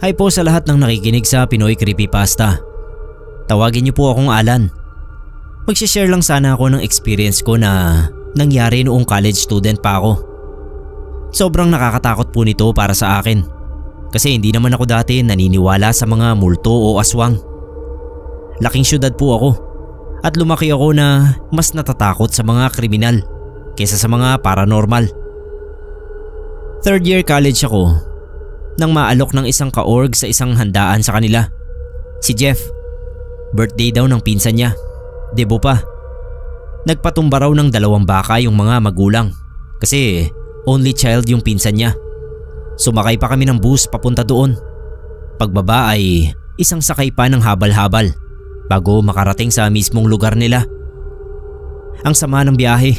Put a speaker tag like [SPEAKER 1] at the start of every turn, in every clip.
[SPEAKER 1] Hi po sa lahat ng nakikinig sa Pinoy Creepypasta. Tawagin niyo po akong Alan. Magsishare lang sana ako ng experience ko na nangyari noong college student pa ako. Sobrang nakakatakot po nito para sa akin. Kasi hindi naman ako dati naniniwala sa mga multo o aswang. Laking syudad po ako at lumaki ako na mas natatakot sa mga kriminal kaysa sa mga paranormal. Third year college ako nang maalok ng isang ka-org sa isang handaan sa kanila. Si Jeff. Birthday daw ng pinsan niya. Debo pa. Nagpatumba raw ng 2 baka yung mga magulang kasi only child yung pinsan niya. Sumakay pa kami ng bus papunta doon. Pagbaba ay isang sakay pa ng habal-habal bago makarating sa mismong lugar nila. Ang sama ng biyahe.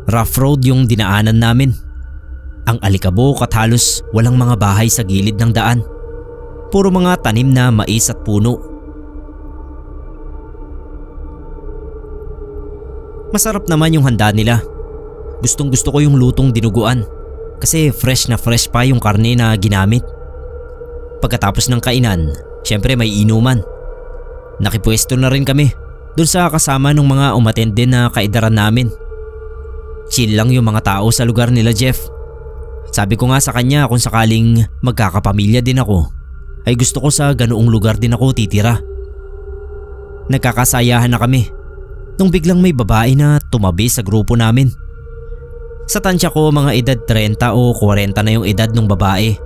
[SPEAKER 1] Rough road yung dinaanan namin. Ang alikabok at halos walang mga bahay sa gilid ng daan. Puro mga tanim na mais at puno. Masarap naman yung handa nila. Gustong gusto ko yung lutong dinuguan kasi fresh na fresh pa yung karne na ginamit. Pagkatapos ng kainan, syempre may inuman. Nakipwesto na rin kami dun sa kasama ng mga umattend din na kaedaran namin. Chill lang yung mga tao sa lugar nila, Jeff. Sabi ko nga sa kanya kung sakaling magkakapamilya din ako ay gusto ko sa ganoong lugar din ako titira. Nagkakasayahan na kami nung biglang may babae na tumabi sa grupo namin. Sa tansya ko mga edad 30 o 40 na yung edad ng babae.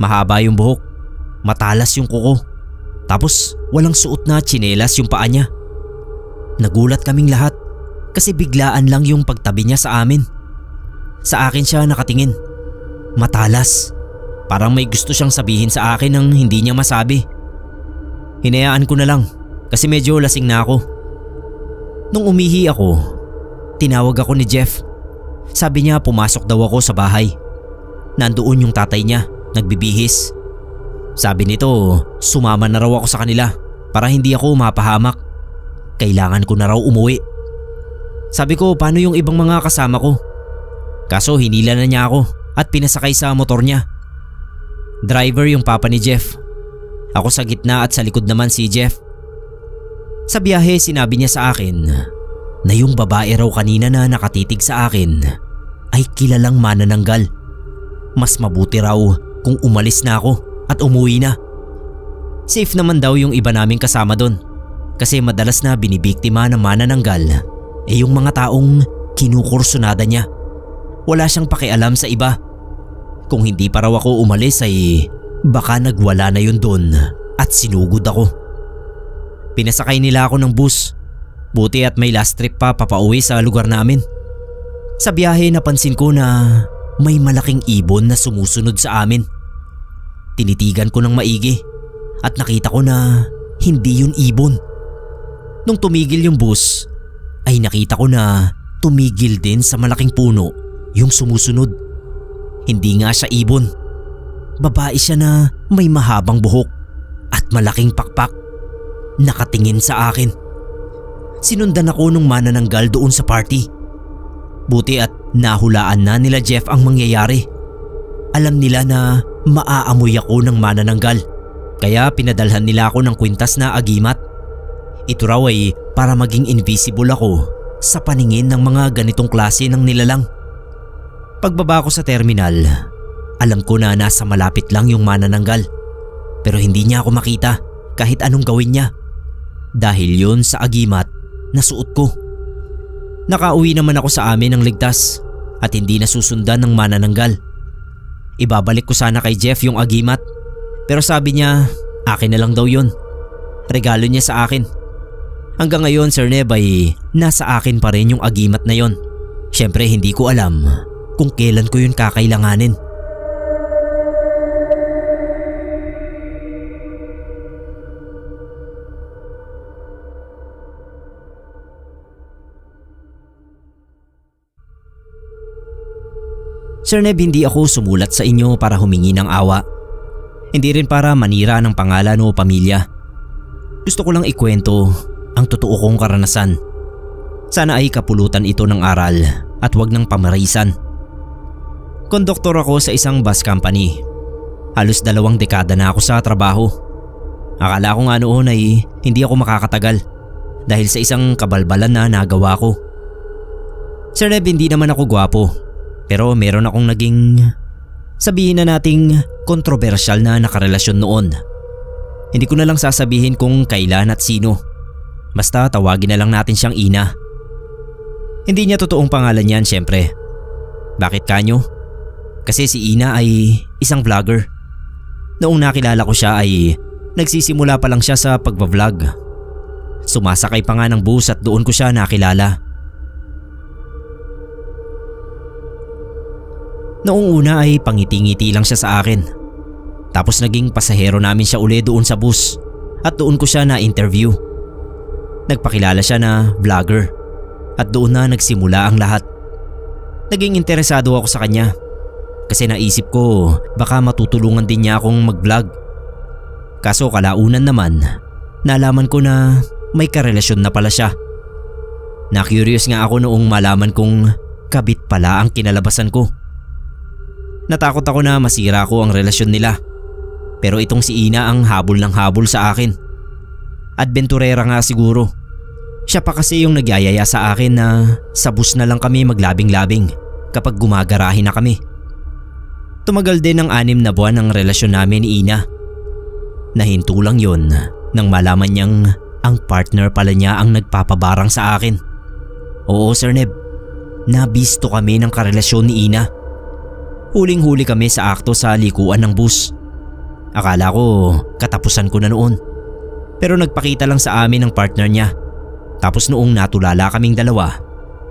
[SPEAKER 1] Mahaba yung buhok, matalas yung kuko, tapos walang suot na tsinelas yung paa niya. Nagulat kaming lahat kasi biglaan lang yung pagtabi niya sa amin. Sa akin siya nakatingin. Matalas. Parang may gusto siyang sabihin sa akin nang hindi niya masabi. Hinayaan ko na lang kasi medyo lasing na ako. Nung umihi ako, tinawag ako ni Jeff. Sabi niya pumasok daw ako sa bahay. Nandoon yung tatay niya, nagbibihis. Sabi nito, sumama na raw ako sa kanila para hindi ako mapahamak. Kailangan ko na raw umuwi. Sabi ko, paano yung ibang mga kasama ko? Kaso hinila na niya ako at pinasakay sa motor niya. Driver yung papa ni Jeff. Ako sa gitna at sa likod naman si Jeff. Sa biyahe sinabi niya sa akin na yung babae raw kanina na nakatitig sa akin ay kilalang manananggal. Mas mabuti raw kung umalis na ako at umuwi na. Safe naman daw yung iba naming kasama doon kasi madalas na binibiktima ng manananggal yung mga taong kinukursunada niya. Wala siyang pakialam sa iba. Kung hindi pa raw ako umalis ay baka nagwala na yun doon at sinugod ako. Pinasakay nila ako ng bus. Buti at may last trip pa papauwi sa lugar namin. Sa biyahe napansin ko na may malaking ibon na sumusunod sa amin. Tinitigan ko ng maigi at nakita ko na hindi yun ibon. Nung tumigil yung bus ay nakita ko na tumigil din sa malaking puno yung sumusunod. Hindi nga siya ibon. Babae siya na may mahabang buhok at malaking pakpak. Nakatingin sa akin. Sinundan ako nung manananggal doon sa party. Buti at nahulaan na nila Jeff ang mangyayari. Alam nila na maaamoy ako ng manananggal. Kaya pinadalhan nila ako ng kwintas na agimat. Ito raw ay para maging invisible ako sa paningin ng mga ganitong klase ng nilalang. Pagbaba ko sa terminal, alam ko na nasa malapit lang yung manananggal. Pero hindi niya ako makita kahit anong gawin niya. Dahil yun sa agimat na suot ko. Nakauwi naman ako sa amin ng ligtas at hindi nasusundan ng manananggal. Ibabalik ko sana kay Jeff yung agimat pero sabi niya akin na lang daw yun. Regalo niya sa akin. Hanggang ngayon Sir Neb ay nasa akin pa rin yung agimat na yon. Syempre hindi ko alam kung kailan ko yun kakailanganin. Sir Neb, hindi ako sumulat sa inyo para humingi ng awa. Hindi rin para manira ng pangalan o pamilya. Gusto ko lang ikwento ang totoo kong karanasan. Sana ay kapulutan ito ng aral at wag ng pamarisan. Konduktor ako sa isang bus company. Halos 2 dekada na ako sa trabaho. Akala ko nga noon ay hindi ako makakatagal dahil sa isang kabalbalan na nagawa ko. Sir Neb, hindi naman ako gwapo pero meron akong naging, sabihin na nating, kontrobersyal na nakarelasyon noon. Hindi ko na lang sasabihin kung kailan at sino. Basta tawagin na lang natin siyang Ina. Hindi niya totoong pangalan yan syempre. Bakit kanyo? Kasi si Ina ay isang vlogger. Noong nakilala ko siya ay nagsisimula pa lang siya sa pagbablog. Sumasakay pa nga ng bus at doon ko siya nakilala. Noong una ay pangiti-ngiti lang siya sa akin. Tapos naging pasahero namin siya uli doon sa bus at doon ko siya na-interview. Nagpakilala siya na vlogger at doon na nagsimula ang lahat. Naging interesado ako sa kanya kasi naisip ko baka matutulungan din niya akong mag-vlog. Kaso kalaunan naman, nalaman ko na may karelasyon na pala siya. Na-curious nga ako noong malaman kong kabit pala ang kinalabasan ko. Natakot ako na masira ko ang relasyon nila. Pero itong si Ina ang habol ng habol sa akin. Adventurera nga siguro. Siya pa kasi yung nagyayaya sa akin na sa bus na lang kami maglabing-labing kapag gumagarahe na kami. Tumagal din ng 6 na buwan ang relasyon namin ni Ina. Nahinto lang yun nang malaman niyang ang partner pala niya ang nagpapabarang sa akin. Oo Sir Neb, nabisto kami ng karelasyon ni Ina. Huling-huli kami sa akto sa likuan ng bus. Akala ko katapusan ko na noon. Pero nagpakita lang sa amin ang partner niya. Tapos noong natulala kaming dalawa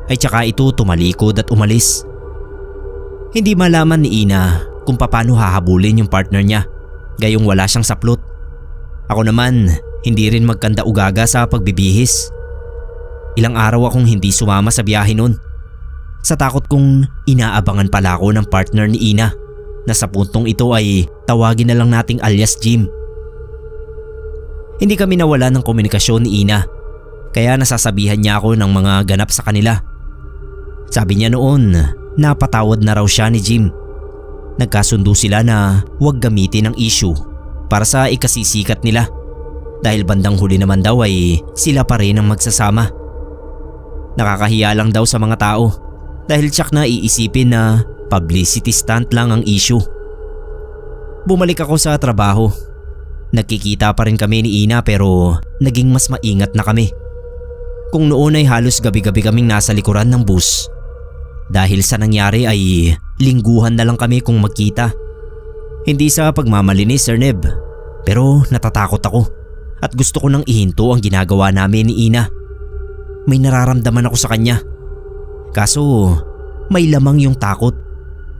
[SPEAKER 1] ay tsaka ito tumalikod at umalis. Hindi malaman ni Ina kung paano hahabulin yung partner niya gayong wala siyang saplot. Ako naman hindi rin magkanda-ugaga sa pagbibihis. Ilang araw akong hindi sumama sa biyahe noon. Sa takot kong inaabangan pala ako ng partner ni Ina na sa puntong ito ay tawagin na lang nating alias Jim. Hindi kami nawala ng komunikasyon ni Ina kaya nasasabihan niya ako ng mga ganap sa kanila. Sabi niya noon napatawad na raw siya ni Jim. Nagkasundo sila na huwag gamitin ang issue para sa ikasisikat nila dahil bandang huli naman daw ay sila pa rin ang magsasama. Nakakahiya lang daw sa mga tao dahil tsak na iisipin na publicity stunt lang ang issue. Bumalik ako sa trabaho. Nagkikita pa rin kami ni Ina pero naging mas maingat na kami. Kung noon ay halos gabi-gabi kaming nasa likuran ng bus. Dahil sa nangyari ay lingguhan na lang kami kung magkita. Hindi sa pagmamalinis Sir Neb, pero natatakot ako at gusto ko nang ihinto ang ginagawa namin ni Ina. May nararamdaman ako sa kanya. Kaso may lamang yung takot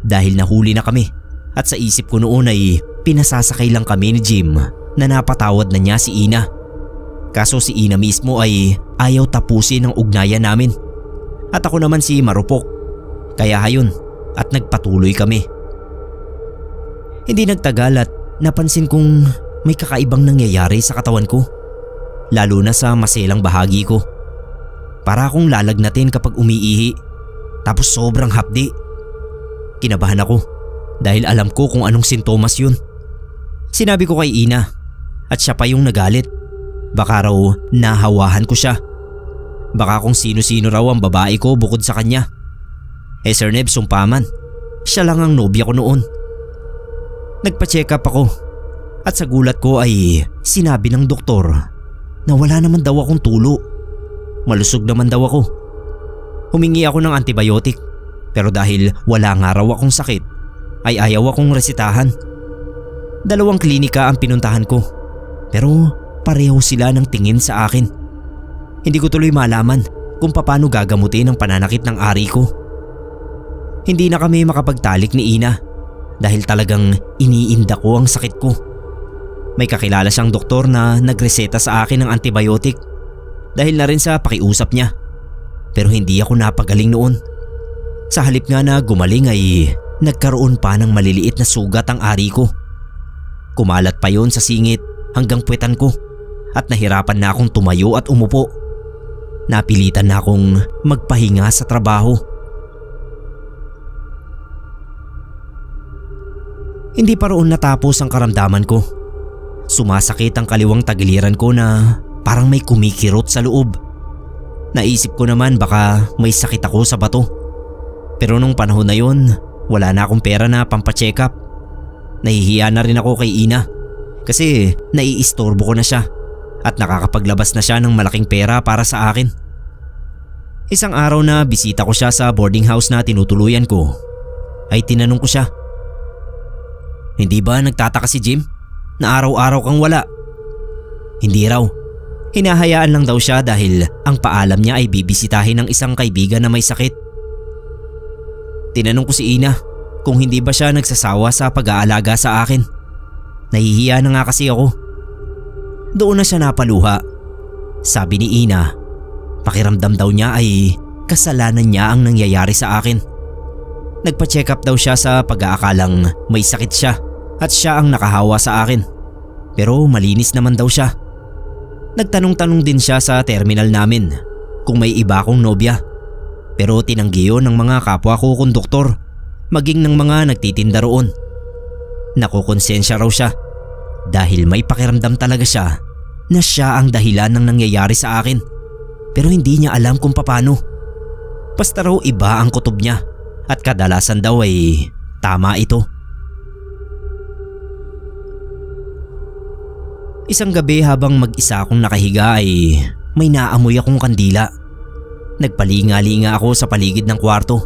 [SPEAKER 1] dahil nahuli na kami at sa isip ko noon ay pinasasakay lang kami ni Jim na napatawad na niya si Ina. Kaso si Ina mismo ay ayaw tapusin ang ugnayan namin at ako naman si marupok. Kaya hayun at nagpatuloy kami. Hindi nagtagal at napansin kong may kakaibang nangyayari sa katawan ko, lalo na sa maselang bahagi ko. Para akong lalagnatin kapag umiihi, tapos sobrang hapdi. Kinabahan ako dahil alam ko kung anong sintomas yun. Sinabi ko kay Ina at siya pa yung nagalit. Baka raw nahawahan ko siya. Baka kung sino-sino raw ang babae ko bukod sa kanya. Sir Neb, sumpaman, siya lang ang nobya ko noon. Nagpa-check up ako at sa gulat ko ay sinabi ng doktor na wala naman daw akong tulo. Malusog naman daw ako. Humingi ako ng antibiotic pero dahil wala nga raw akong sakit ay ayaw akong resitahan. 2 klinika ang pinuntahan ko pero pareho sila ng tingin sa akin. Hindi ko tuloy malaman kung paano gagamutin ang pananakit ng ari ko. Hindi na kami makapagtalik ni Ina dahil talagang iniinda ko ang sakit ko. May kakilala siyang doktor na nagreseta sa akin ng antibiotic dahil na rin sa pakiusap niya. Pero hindi ako napagaling noon. Sa halip nga na gumaling ay nagkaroon pa ng maliliit na sugat ang ari ko. Kumalat pa yon sa singit hanggang puwetan ko at nahirapan na akong tumayo at umupo. Napilitan na akong magpahinga sa trabaho. Hindi pa roon natapos ang karamdaman ko. Sumasakit ang kaliwang tagiliran ko na parang may kumikirot sa loob. Naisip ko naman baka may sakit ako sa bato. Pero nung panahon na yon, wala na akong pera na pampacheck up. Nahihiya na rin ako kay Ina kasi naiistorbo ko na siya at nakakapaglabas na siya ng malaking pera para sa akin. Isang araw na bisita ko siya sa boarding house na tinutuluyan ko, ay tinanong ko siya, "Hindi ba nagtataka si Jim na araw-araw kang wala?" Hindi raw. Hinahayaan lang daw siya dahil ang paalam niya ay bibisitahin ng isang kaibigan na may sakit. Tinanong ko si Ina kung hindi ba siya nagsasawa sa pag-aalaga sa akin. Nahihiya na nga kasi ako. Doon na siya napaluha. Sabi ni Ina, pakiramdam daw niya ay kasalanan niya ang nangyayari sa akin. Nagpa-check up daw siya sa pag-aakalang may sakit siya at siya ang nakahawa sa akin. Pero malinis naman daw siya. Nagtanong-tanong din siya sa terminal namin kung may iba akong nobya. Pero tinanggi yun ng mga kapwa ko konduktor, maging ng mga nagtitinda roon. Nakukonsensya raw siya dahil may pakiramdam talaga siya na siya ang dahilan ng nangyayari sa akin. Pero hindi niya alam kung paano. Basta raw iba ang kutob niya at kadalasan daw ay tama ito. Isang gabi habang mag-isa akong nakahiga ay may naamoy akong kandila. Nagpalinga-linga ako sa paligid ng kwarto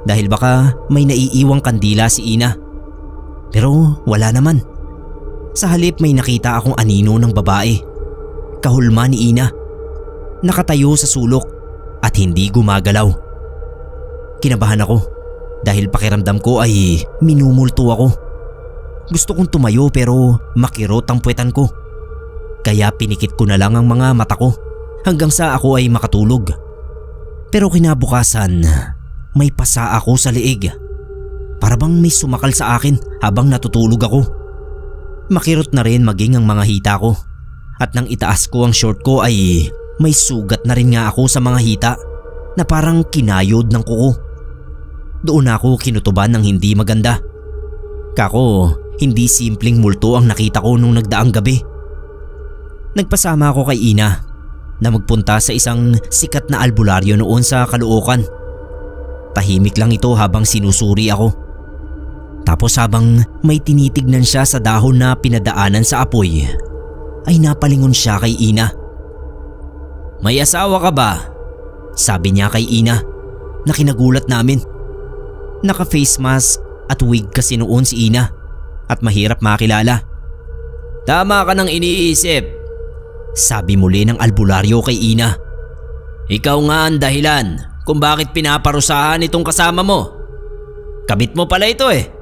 [SPEAKER 1] dahil baka may naiiwang kandila si Ina. Pero wala naman. Sa halip may nakita akong anino ng babae. Kahulma ni Ina. Nakatayo sa sulok at hindi gumagalaw. Kinabahan ako dahil pakiramdam ko ay minumulto ako. Gusto kong tumayo pero makirot ang puwetan ko. Kaya pinikit ko na lang ang mga mata ko hanggang sa ako ay makatulog. Pero kinabukasan, may pasa ako sa liig. Para bang may sumakal sa akin habang natutulog ako. Makirot na rin maging ang mga hita ko. At nang itaas ko ang short ko ay may sugat na rin nga ako sa mga hita na parang kinayod ng kuko. Doon ako kinutuban ng hindi maganda. Kako, hindi simpleng multo ang nakita ko nung nagdaang gabi. Nagpasama ako kay Ina na magpunta sa isang sikat na albularyo noon sa Caloocan. Tahimik lang ito habang sinusuri ako. Tapos habang may tinitignan siya sa dahon na pinadaanan sa apoy, ay napalingon siya kay Ina. "May asawa ka ba?" Sabi niya kay Ina na kinagulat namin. Naka-face mask at wig kasi noon si Ina at mahirap makilala. "Tama ka nang iniisip," sabi muli ng albularyo kay Ina. "Ikaw nga ang dahilan kung bakit pinaparusahan itong kasama mo. Kabit mo pala ito eh."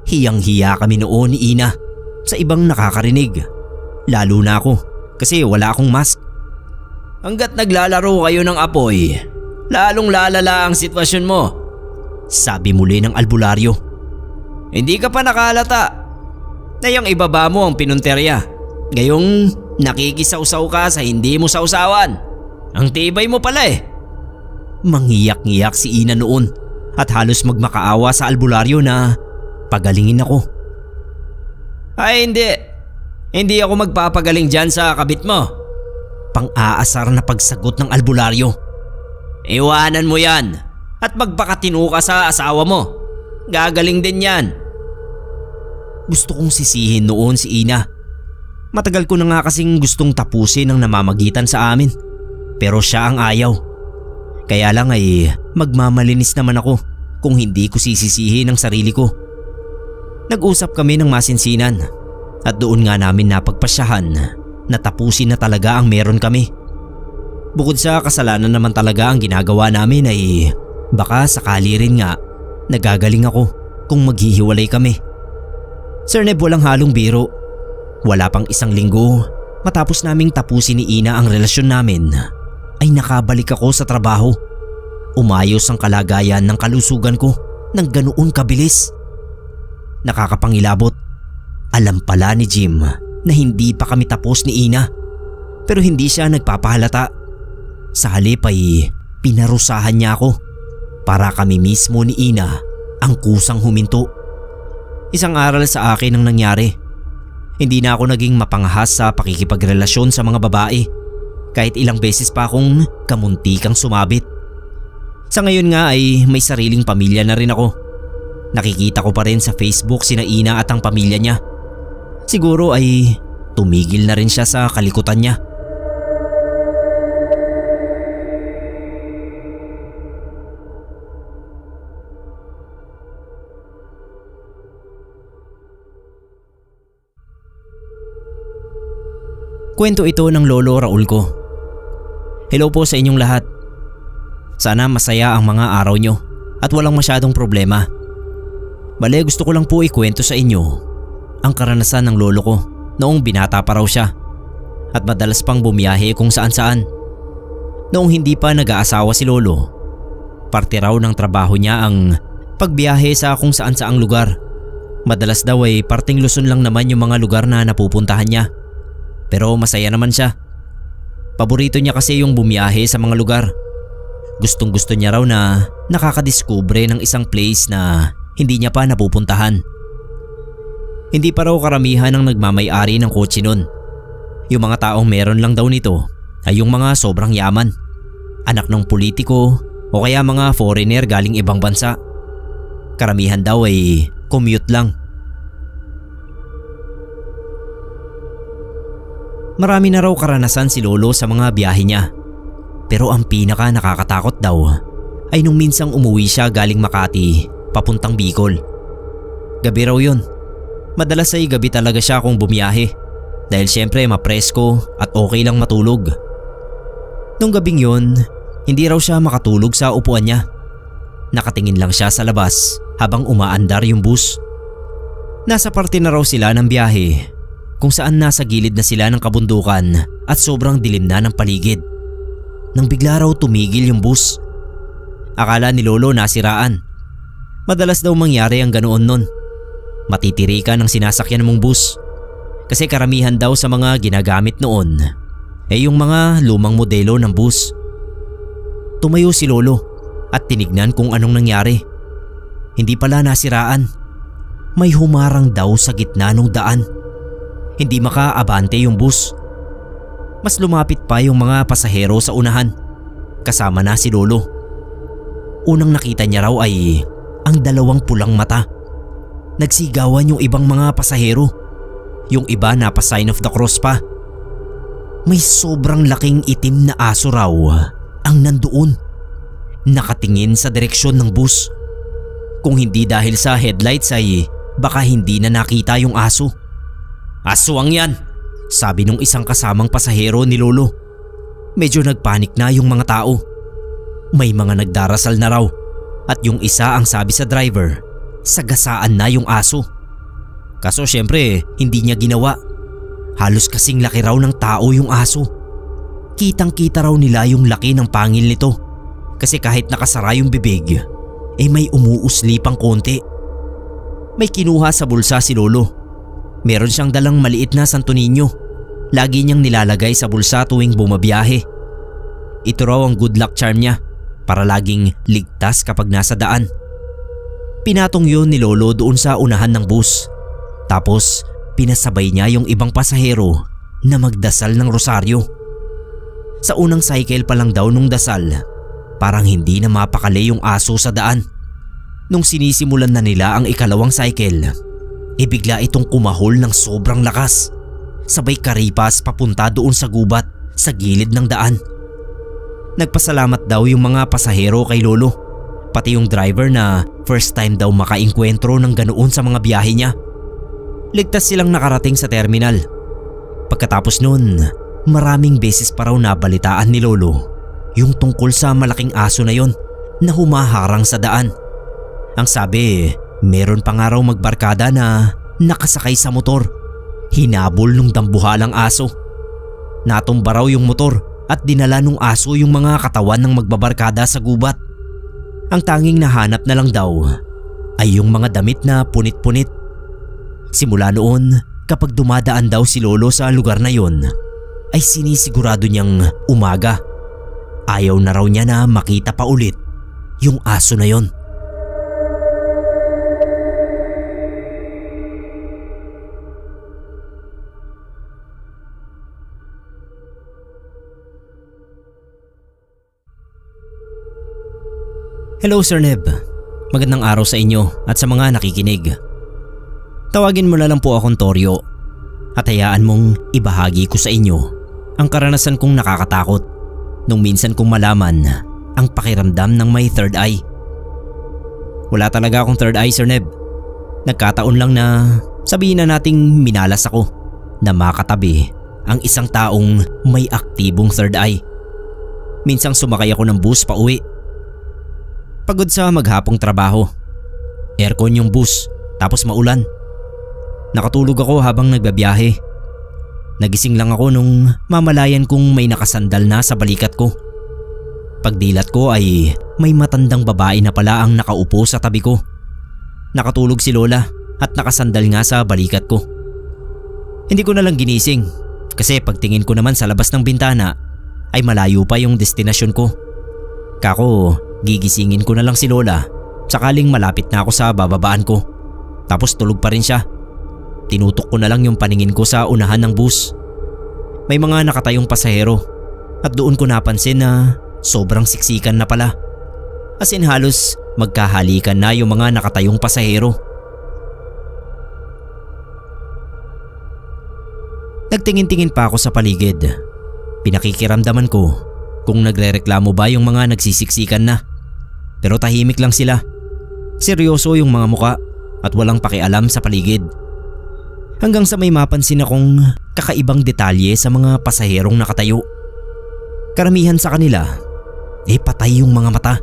[SPEAKER 1] Hiyang-hiya kami noon ni Ina sa ibang nakakarinig. Lalo na ako kasi wala akong mask. "Hanggat naglalaro kayo ng apoy, lalong lalala ang sitwasyon mo," sabi muli ng albularyo. "Hindi ka pa nakalata na yung ibaba mo ang pinunterya. Ngayong nakikisaw-saw ka sa hindi mo sausawan. Ang tibay mo pala eh." Manghiyak-ngiyak si Ina noon at halos magmakaawa sa albularyo na pagalingin ako. "Ay hindi. Hindi ako magpapagaling dyan sa kabit mo." Pang-aasar na pagsagot ng albularyo. "Iwanan mo yan at magpakatino ka sa asawa mo. Gagaling din yan." Gusto kong sisihin noon si Ina. Matagal ko na nga kasing gustong tapusin ang namamagitan sa amin. Pero siya ang ayaw. Kaya lang ay magmamalinis naman ako kung hindi ko sisisihin ang sarili ko. Nag-usap kami ng masinsinan at doon nga namin napagpasyahan na tapusin na talaga ang meron kami. Bukod sa kasalanan naman talaga ang ginagawa namin ay baka sakali rin nga nagagaling ako kung maghihiwalay kami. Sir Neb, walang halong biro. Wala pang isang linggo matapos naming tapusin ni Ina ang relasyon namin ay nakabalik ako sa trabaho. Umayos ang kalagayan ng kalusugan ko ng ganoon kabilis. Nakakapangilabot. Alam pala ni Jim na hindi pa kami tapos ni Ina pero hindi siya nagpapahalata. Sa halip ay pinarusahan niya ako para kami mismo ni Ina ang kusang huminto. Isang aral sa akin ang nangyari. Hindi na ako naging mapangahas sa pakikipagrelasyon sa mga babae kahit ilang beses pa akong kamuntikang sumabit. Sa ngayon nga ay may sariling pamilya na rin ako. Nakikita ko pa rin sa Facebook sina Ina at ang pamilya niya. Siguro ay tumigil na rin siya sa kalikutan niya. Kwento ito ng lolo Raul ko. Hello po sa inyong lahat. Sana masaya ang mga araw nyo at walang masyadong problema. Bale, gusto ko lang po ikwento sa inyo ang karanasan ng lolo ko noong binata pa raw siya at madalas pang bumiyahe kung saan saan. Noong hindi pa nag-aasawa si lolo, parte raw ng trabaho niya ang pagbiyahe sa kung saan saang lugar. Madalas daw ay parting Luzon lang naman yung mga lugar na napupuntahan niya. Pero masaya naman siya. Paborito niya kasi yung bumiyahe sa mga lugar. Gustong gusto niya raw na nakakadiskubre ng isang place na hindi niya pa napupuntahan. Hindi pa raw karamihan ang nagmamay-ari ng kotse nun. Yung mga taong meron lang daw nito ay yung mga sobrang yaman, anak ng politiko o kaya mga foreigner galing ibang bansa. Karamihan daw ay commute lang. Marami na raw karanasan si lolo sa mga biyahe niya. Pero ang pinaka nakakatakot daw ay nung minsang umuwi siya galing Makati papuntang Bicol. Gabi raw yun. Madalas ay gabi talaga siya kung bumiyahe dahil syempre mapresko at okay lang matulog. Nung gabing yun, hindi raw siya makatulog sa upuan niya. Nakatingin lang siya sa labas habang umaandar yung bus. Nasa parte na raw sila ng biyahe kung saan nasa gilid na sila ng kabundukan at sobrang dilim na ng paligid. Nang bigla raw tumigil yung bus. Akala ni lolo nasiraan. Madalas daw mangyari ang ganoon nun. Matitirikan ang sinasakyan mong bus. Kasi karamihan daw sa mga ginagamit noon ay yung mga lumang modelo ng bus. Tumayo si lolo at tinignan kung anong nangyari. Hindi pala nasiraan. May humarang daw sa gitna ng daan. Hindi makaabante yung bus. Mas lumapit pa yung mga pasahero sa unahan. Kasama na si lolo. Unang nakita niya raw ay ang dalawang pulang mata. Nagsigawan yung ibang mga pasahero. Yung iba na pa sign of the cross pa. May sobrang laking itim na aso raw ang nandoon. Nakatingin sa direksyon ng bus. Kung hindi dahil sa headlights ay baka hindi na nakita yung aso. Aswang yan, sabi nung isang kasamang pasahero ni lolo. Medyo nagpanik na yung mga tao. May mga nagdarasal na raw at yung isa ang sabi sa driver, sagasaan na yung aso. Kaso syempre hindi niya ginawa. Halos kasing laki raw ng tao yung aso. Kitang kita raw nila yung laki ng pangil nito. Kasi kahit nakasara yung bibig, may umuusli pang konti. May kinuha sa bulsa si lolo. Meron siyang dalang maliit na Santo Niño. Lagi niyang nilalagay sa bulsa tuwing bumabiyahe. Ito raw ang good luck charm niya para laging ligtas kapag nasa daan. Pinatong yun ni lolo doon sa unahan ng bus. Tapos pinasabay niya yung ibang pasahero na magdasal ng rosaryo. Sa unang cycle pa lang daw nung dasal, parang hindi na mapakali yung aso sa daan. Nung sinisimulan na nila ang ikalawang cycle, bigla itong kumahol ng sobrang lakas. Sabay karipas papunta doon sa gubat sa gilid ng daan. Nagpasalamat daw yung mga pasahero kay lolo, pati yung driver na first time daw makainkwentro ng ganoon sa mga biyahe niya. Ligtas silang nakarating sa terminal. Pagkatapos nun, maraming beses pa raw nabalitaan ni lolo yung tungkol sa malaking aso na yon na humaharang sa daan. Ang sabi, meron pa nga raw magbarkada na nakasakay sa motor. Hinabol nung dambuhalang aso. Natumba raw yung motor at dinala nung aso yung mga katawan ng magbabarkada sa gubat. Ang tanging nahanap na lang daw ay yung mga damit na punit-punit. Simula noon, kapag dumadaan daw si lolo sa lugar na yon, ay sinisigurado niyang umaga. Ayaw na raw niya na makita pa ulit yung aso na yon. Hello Sir Neb. Magandang araw sa inyo at sa mga nakikinig. Tawagin mo na lang po akong Toryo at hayaan mong ibahagi ko sa inyo ang karanasan kong nakakatakot nung minsan kong malaman ang pakiramdam ng may third eye. Wala talaga akong third eye, Sir Neb. Nagkataon lang na sabihin na nating minalas ako na makatabi ang isang taong may aktibong third eye. Minsang sumakay ako ng bus pa uwi. Pagod sa maghapong trabaho. Aircon yung bus tapos maulan. Nakatulog ako habang nagbabiyahe. Nagising lang ako nung mamalayan kong may nakasandal na sa balikat ko. Pagdilat ko ay may matandang babae na pala ang nakaupo sa tabi ko. Nakatulog si Lola at nakasandal nga sa balikat ko. Hindi ko na lang ginising kasi pagtingin ko naman sa labas ng bintana ay malayo pa yung destinasyon ko. Kako, gigisingin ko na lang si Lola sakaling malapit na ako sa bababaan ko. Tapos tulog pa rin siya. Tinutok ko na lang yung paningin ko sa unahan ng bus. May mga nakatayong pasahero at doon ko napansin na sobrang siksikan na pala. As in halos magkahalikan na yung mga nakatayong pasahero. Nagtingin-tingin pa ako sa paligid. Pinakikiramdaman ko kung nagrereklamo ba yung mga nagsisiksikan na. Pero tahimik lang sila. Seryoso yung mga muka at walang pakialam sa paligid. Hanggang sa may mapansin akong kakaibang detalye sa mga pasaherong nakatayo. Karamihan sa kanila patay yung mga mata.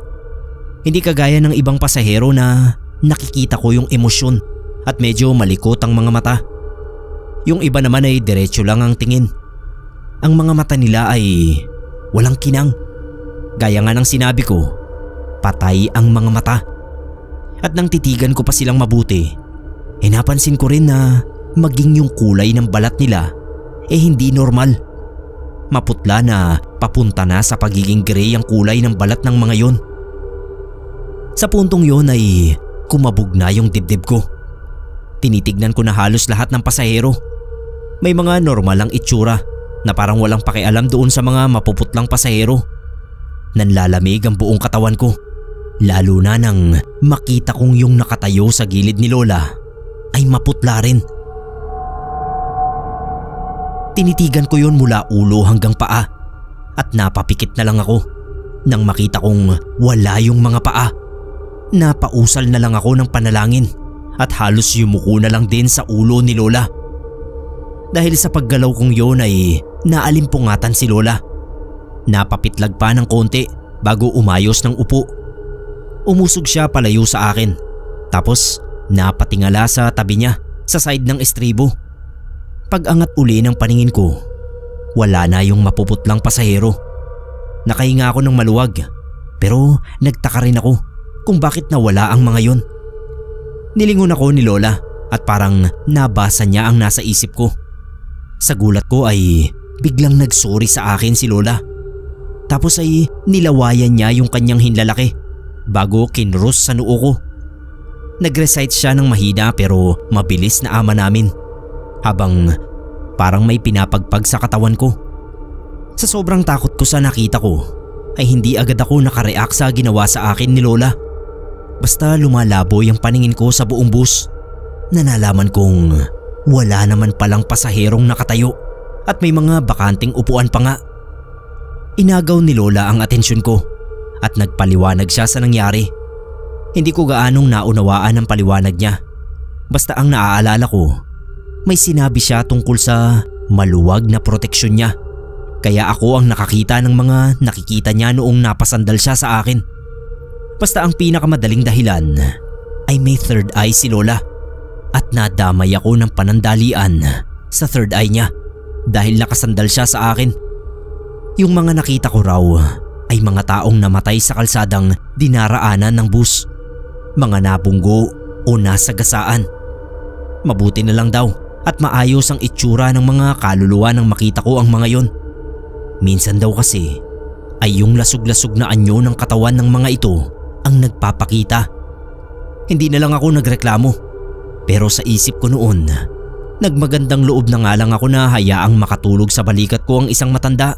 [SPEAKER 1] Hindi kagaya ng ibang pasahero na nakikita ko yung emosyon at medyo malikot ang mga mata. Yung iba naman ay diretso lang ang tingin. Ang mga mata nila ay walang kinang. Gaya nga ng sinabi ko, patay ang mga mata. At nang titigan ko pa silang mabuti, napansin ko rin na maging yung kulay ng balat nila hindi normal. Maputla na papunta na sa pagiging gray ang kulay ng balat ng mga yon. Sa puntong yon ay kumabog na yung dibdib ko. Tinitignan ko na halos lahat ng pasahero. May mga normal ang itsura na parang walang pakialam doon sa mga mapuputlang pasahero. Nanlalamig ang buong katawan ko. Lalo na nang makita kong yung nakatayo sa gilid ni Lola ay maputla rin. Tinitigan ko yon mula ulo hanggang paa at napapikit na lang ako nang makita kong wala yung mga paa. Napausal na lang ako ng panalangin at halos yumuko na lang din sa ulo ni Lola. Dahil sa paggalaw kong yon ay naalimpungatan si Lola. Napapitlag pa ng konti bago umayos ng upo. Umusog siya palayo sa akin tapos napatingala sa tabi niya sa side ng estribo. Pag-angat uli ng paningin ko, wala na yung mapuputlang pasahero. Nakahinga ako ng maluwag pero nagtaka rin ako kung bakit nawala ang mga yon. Nilingon ako ni Lola at parang nabasa niya ang nasa isip ko. Sa gulat ko ay biglang nagsorry sa akin si Lola. Tapos ay nilawayan niya yung kanyang hinlalaki bago kinrus sa noo ko. Nag-recite siya ng mahina pero mabilis na ama namin habang parang may pinapagpag sa katawan ko. Sa sobrang takot ko sa nakita ko ay hindi agad ako nakareact sa ginawa sa akin ni Lola. Basta lumalaboy ang paningin ko sa buong bus na nalaman kong wala naman palang pasaherong nakatayo at may mga bakanting upuan pa nga. Inagaw ni Lola ang atensyon ko at nagpaliwanag siya sa nangyari. Hindi ko gaanong naunawaan ang paliwanag niya. Basta ang naaalala ko, may sinabi siya tungkol sa maluwag na proteksyon niya. Kaya ako ang nakakita ng mga nakikita niya noong napasandal siya sa akin. Basta ang pinakamadaling dahilan ay may third eye si Lola at nadamay ako ng panandalian sa third eye niya dahil nakasandal siya sa akin. Yung mga nakita ko raw ay mga taong namatay sa kalsadang dinaraanan ng bus, mga nabunggo o nasagasaan. Mabuti na lang daw at maayos ang itsura ng mga kaluluwa nang makita ko ang mga yon. Minsan daw kasi ay yung lasog-lasog na anyo ng katawan ng mga ito ang nagpapakita. Hindi na lang ako nagreklamo pero sa isip ko noon, nagmagandang loob na nga lang ako na hayaang makatulog sa balikat ko ang isang matanda.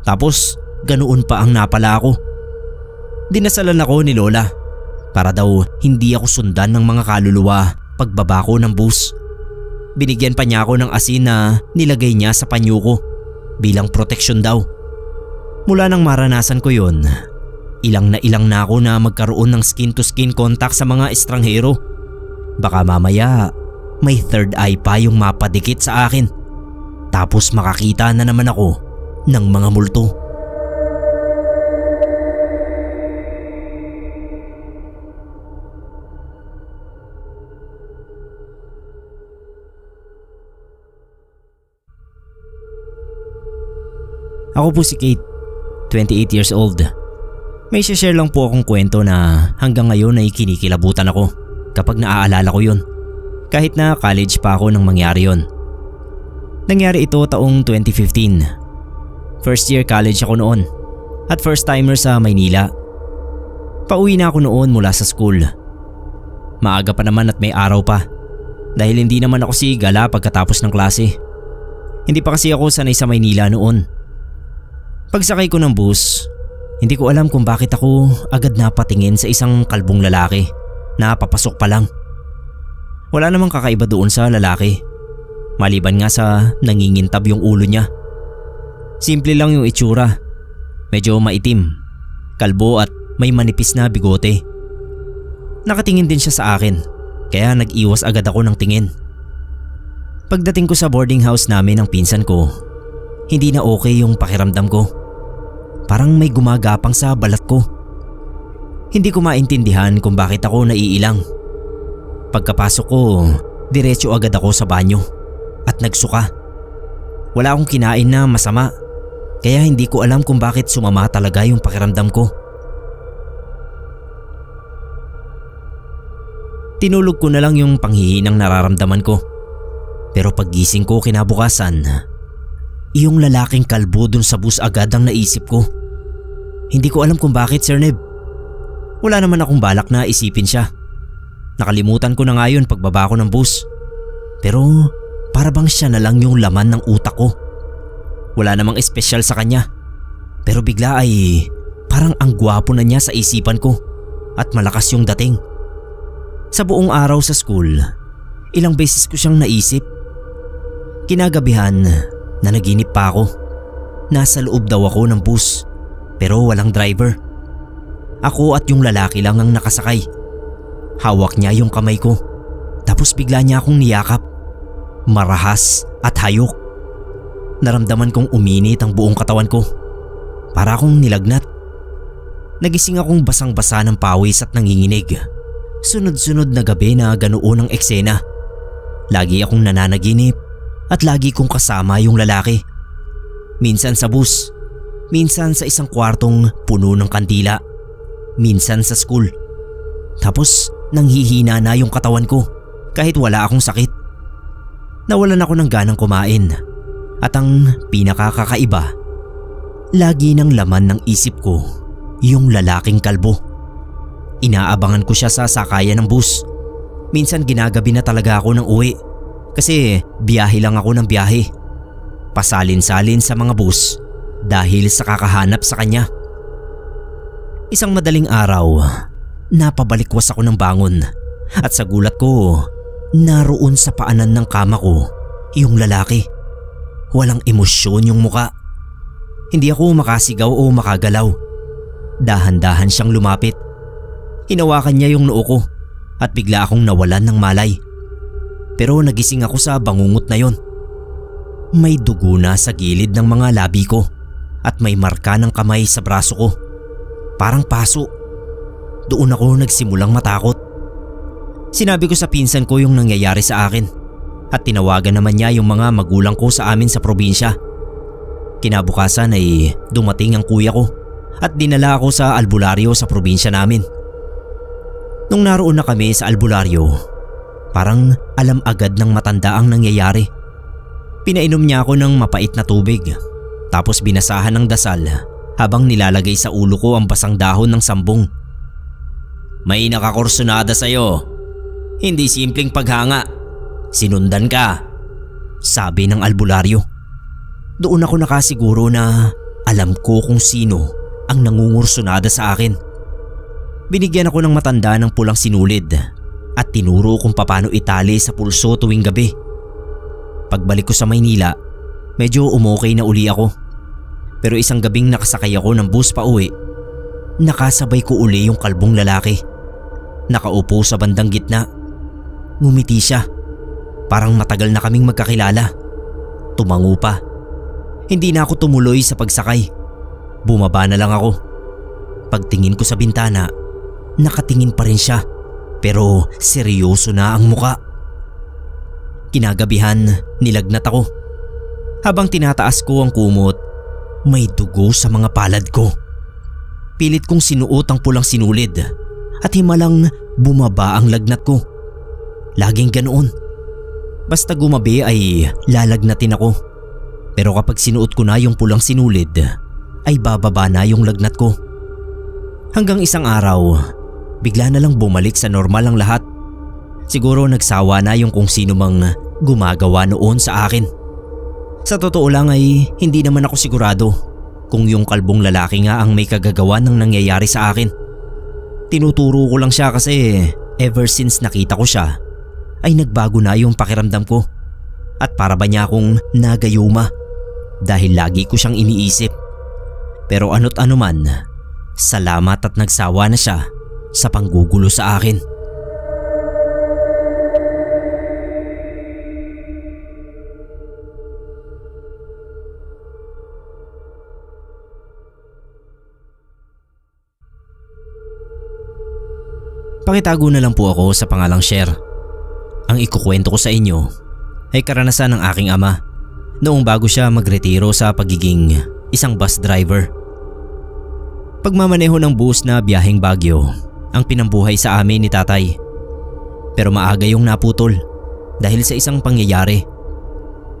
[SPEAKER 1] Tapos ganoon pa ang napala ako. Dinasalan ako ni Lola para daw hindi ako sundan ng mga kaluluwa pagbaba ko ng bus. Binigyan pa niya ako ng asin na nilagay niya sa panyo ko bilang proteksyon daw. Mula nang maranasan ko yun, ilang na ako na magkaroon ng skin to skin contact sa mga estranghero. Baka mamaya may third eye pa yung mapadikit sa akin. Tapos makakita na naman ako ng mga multo. Ako po si Kate, 28 years old. May share lang po akong kwento na hanggang ngayon ay kinikilabutan ako kapag naaalala ko yun. Kahit na college pa ako nang mangyari yun. Nangyari ito taong 2015. First year college ako noon at first timer sa Maynila. Pauwi na ako noon mula sa school. Maaga pa naman at may araw pa dahil hindi naman ako si gala pagkatapos ng klase. Hindi pa kasi ako sanay sa Maynila noon. Pagsakay ko ng bus, hindi ko alam kung bakit ako agad napatingin sa isang kalbong lalaki na papasok pa lang. Wala namang kakaiba doon sa lalaki, maliban nga sa nangingintab yung ulo niya. Simple lang yung itsura, medyo maitim, kalbo at may manipis na bigote. Nakatingin din siya sa akin, kaya nag-iwas agad ako ng tingin. Pagdating ko sa boarding house namin ng pinsan ko, hindi na okay yung pakiramdam ko. Parang may gumagapang sa balat ko. Hindi ko maintindihan kung bakit ako naiilang. Pagkapasok ko, diretso agad ako sa banyo at nagsuka. Wala akong kinain na masama, kaya hindi ko alam kung bakit sumama talaga yung pakiramdam ko. Tinulog ko na lang yung panghihinang nararamdaman ko. Pero paggising ko kinabukasan, yung lalaking kalbo dun sa bus agad ang naisip ko. Hindi ko alam kung bakit, Sir Neb. Wala naman akong balak na isipin siya. Nakalimutan ko na nga yun pagbaba ko ng bus. Pero para bang siya na lang yung laman ng utak ko. Wala namang espesyal sa kanya. Pero bigla ay parang ang gwapo na niya sa isipan ko at malakas yung dating. Sa buong araw sa school, ilang beses ko siyang naisip. Kinagabihan, nanaginip pa ako. Nasa loob daw ako ng bus pero walang driver. Ako at yung lalaki lang ang nakasakay. Hawak niya yung kamay ko tapos bigla niya akong niyakap. Marahas at hayok. Naramdaman kong uminit ang buong katawan ko. Para akong nilagnat. Nagising akong basang-basa ng pawis at nanginginig. Sunod-sunod na gabi na ganoon ang eksena. Lagi akong nananaginip at lagi kong kasama yung lalaki. Minsan sa bus, minsan sa isang kwartong puno ng kandila, minsan sa school. Tapos nanghihina na yung katawan ko kahit wala akong sakit. Nawalan ako ng ganang kumain at ang pinakakakaiba, lagi ng laman ng isip ko yung lalaking kalbo. Inaabangan ko siya sa sakayan ng bus. Minsan ginagabi na talaga ako ng uwi kasi biyahe lang ako ng biyahe. Pasalin-salin sa mga bus dahil sa kakahanap sa kanya. Isang madaling araw, napabalikwas ako ng bangon at sa gulat ko, naroon sa paanan ng kama ko yung lalaki. Walang emosyon yung muka. Hindi ako makasigaw o makagalaw. Dahan-dahan siyang lumapit. Hinawakan niya yung noo ko at bigla akong nawalan ng malay. Pero nagising ako sa bangungot na yon. May dugo na sa gilid ng mga labi ko at may marka ng kamay sa braso ko. Parang paso. Doon ako nagsimulang matakot. Sinabi ko sa pinsan ko yung nangyayari sa akin at tinawagan naman niya yung mga magulang ko sa amin sa probinsya. Kinabukasan ay dumating ang kuya ko at dinala ako sa albularyo sa probinsya namin. Nung naroon na kami sa albularyo, parang alam agad ng matanda ang nangyayari. Pinainom niya ako ng mapait na tubig tapos binasahan ng dasal habang nilalagay sa ulo ko ang basang dahon ng sambong. May nakakursunada sa'yo. Hindi simpleng paghanga. Sinundan ka, sabi ng albularyo. Doon ako nakasiguro na alam ko kung sino ang nangungursunada sa akin. Binigyan ako ng matanda ng pulang sinulid at tinuro kung paano itali sa pulso tuwing gabi. Pagbalik ko sa Maynila, medyo umokay na uli ako. Pero isang gabing nakasakay ako ng bus pa uwi, nakasabay ko uli yung kalbong lalaki. Nakaupo sa bandang gitna. Ngumiti siya. Parang matagal na kaming magkakilala. Tumango pa. Hindi na ako tumuloy sa pagsakay. Bumaba na lang ako. Pagtingin ko sa bintana, nakatingin pa rin siya, pero seryoso na ang muka. Kinagabihan, nilagnat ako. Habang tinataas ko ang kumot, may dugo sa mga palad ko. Pilit kong sinuot ang pulang sinulid at himalang bumaba ang lagnat ko. Laging ganoon. Basta gumabi ay lalagnatin ako. Pero kapag sinuot ko na yung pulang sinulid, ay bababa na yung lagnat ko. Hanggang isang araw, bigla na lang bumalik sa normal ang lahat. Siguro nagsawa na yung kung sino mang gumagawa noon sa akin. Sa totoo lang ay hindi naman ako sigurado kung yung kalbong lalaki nga ang may kagagawa ng nangyayari sa akin. Tinuturo ko lang siya kasi ever since nakita ko siya ay nagbago na yung pakiramdam ko. At para ba niya akong nagayuma dahil lagi ko siyang iniisip. Pero ano't ano man, salamat at nagsawa na siya sa panggugulo sa akin. Pakitago na lang po ako sa pangalang Sher. Ang ikukwento ko sa inyo ay karanasan ng aking ama noong bago siya magretiro sa pagiging isang bus driver. Pagmamaneho ng bus na biyaheng Baguio ang pinambuhay sa amin ni tatay. Pero maaga yung naputol dahil sa isang pangyayari.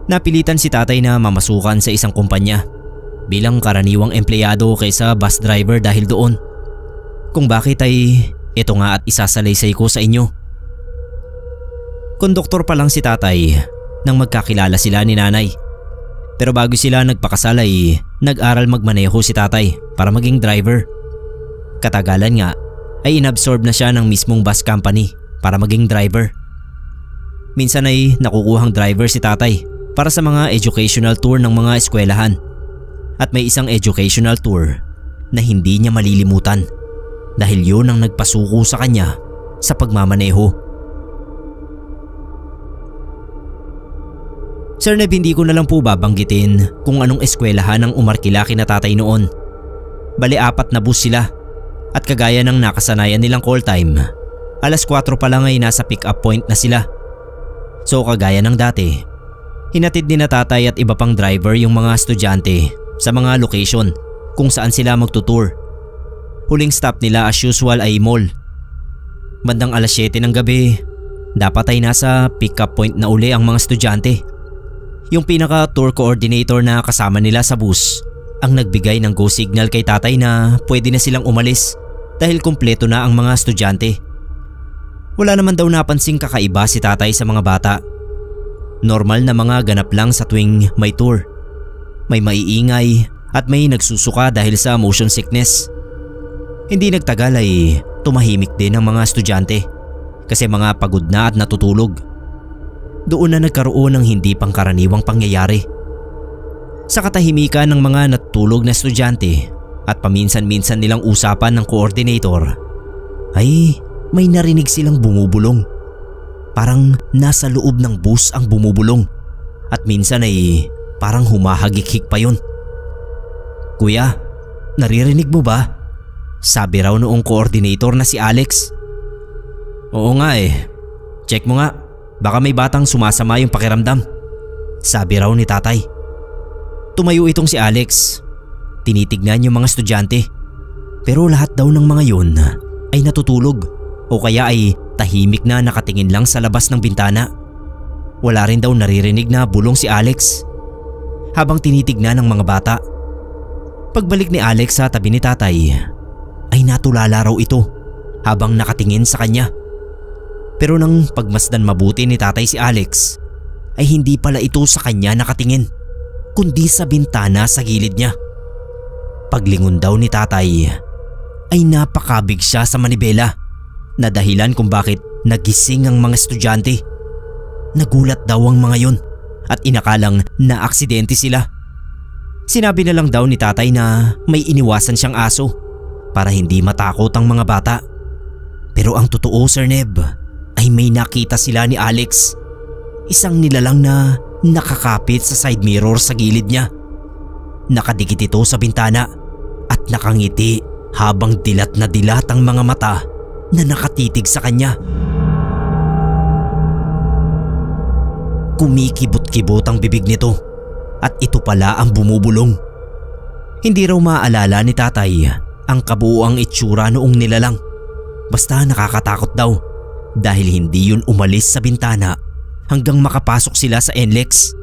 [SPEAKER 1] Napilitan si tatay na mamasukan sa isang kumpanya bilang karaniwang empleyado kaysa bus driver dahil doon. Kung bakit ay ito nga at isasalaysay ko sa inyo. Konduktor pa lang si tatay nang magkakilala sila ni nanay. Pero bago sila nagpakasal ay nag-aral magmaneho si tatay para maging driver. Katagalan nga ay inabsorb na siya ng mismong bus company para maging driver. Minsan ay nakukuhang driver si tatay para sa mga educational tour ng mga eskwelahan. At may isang educational tour na hindi niya malilimutan dahil yun ang nagpasuko sa kanya sa pagmamaneho. Sir Neb, hindi ko na lang po babanggitin kung anong eskwelahan ang umarkila kina tatay noon. Bali 4 na bus sila at kagaya ng nakasanayan nilang call time, alas 4 pa lang ay nasa pick up point na sila. So kagaya ng dati, hinatid ni na tatay at iba pang driver yung mga estudyante sa mga location kung saan sila magtutour. Huling stop nila as usual ay mall. Bandang alas 7 ng gabi, dapat ay nasa pick up point na uli ang mga estudyante. Yung pinaka tour coordinator na kasama nila sa bus ang nagbigay ng go signal kay tatay na pwede na silang umalis dahil kumpleto na ang mga estudyante. Wala naman daw napansing kakaiba si tatay sa mga bata. Normal na mga ganap lang sa tuwing may tour. May maiingay at may nagsusuka dahil sa motion sickness. Hindi nagtagal ay tumahimik din ang mga estudyante kasi mga pagod na at natutulog. Doon na nagkaroon ng hindi pangkaraniwang pangyayari. Sa katahimikan ng mga natutulog na estudyante at paminsan-minsan nilang usapan ng coordinator ay may narinig silang bumubulong. Parang nasa loob ng bus ang bumubulong at minsan ay parang humahagik-hik pa yun. "Kuya, naririnig mo ba?" Sabi raw noong coordinator na si Alex. "Oo nga eh. Check mo nga. Baka may batang sumasama yung pakiramdam," sabi raw ni tatay. Tumayo itong si Alex. Tinitignan yung mga estudyante. Pero lahat daw ng mga yun ay natutulog o kaya ay tahimik na nakatingin lang sa labas ng bintana. Wala rin daw naririnig na bulong si Alex habang tinitignan ng mga bata. Pagbalik ni Alex sa tabi ni tatay ay natulala raw ito habang nakatingin sa kanya. Pero nang pagmasdan mabuti ni tatay si Alex ay hindi pala ito sa kanya nakatingin kundi sa bintana sa gilid niya. Paglingon daw ni tatay ay napakabig siya sa manibela na dahilan kung bakit nagising ang mga estudyante. Nagulat daw ang mga yon at inakalang na aksidente sila. Sinabi na lang daw ni tatay na may iniwasan siyang aso para hindi matakot ang mga bata. Pero ang totoo, Sir Neb, ay may nakita sila ni Alex. Isang nilalang na nakakapit sa side mirror sa gilid niya. Nakadikit ito sa bintana at nakangiti habang dilat na dilat ang mga mata na nakatitig sa kanya. Kumikibot-kibot ang bibig nito at ito pala ang bumubulong. Hindi raw maaalala ni tatay ang kabuuang itsura noong nilalang. Basta nakakatakot daw dahil hindi yun umalis sa bintana hanggang makapasok sila sa NLEX.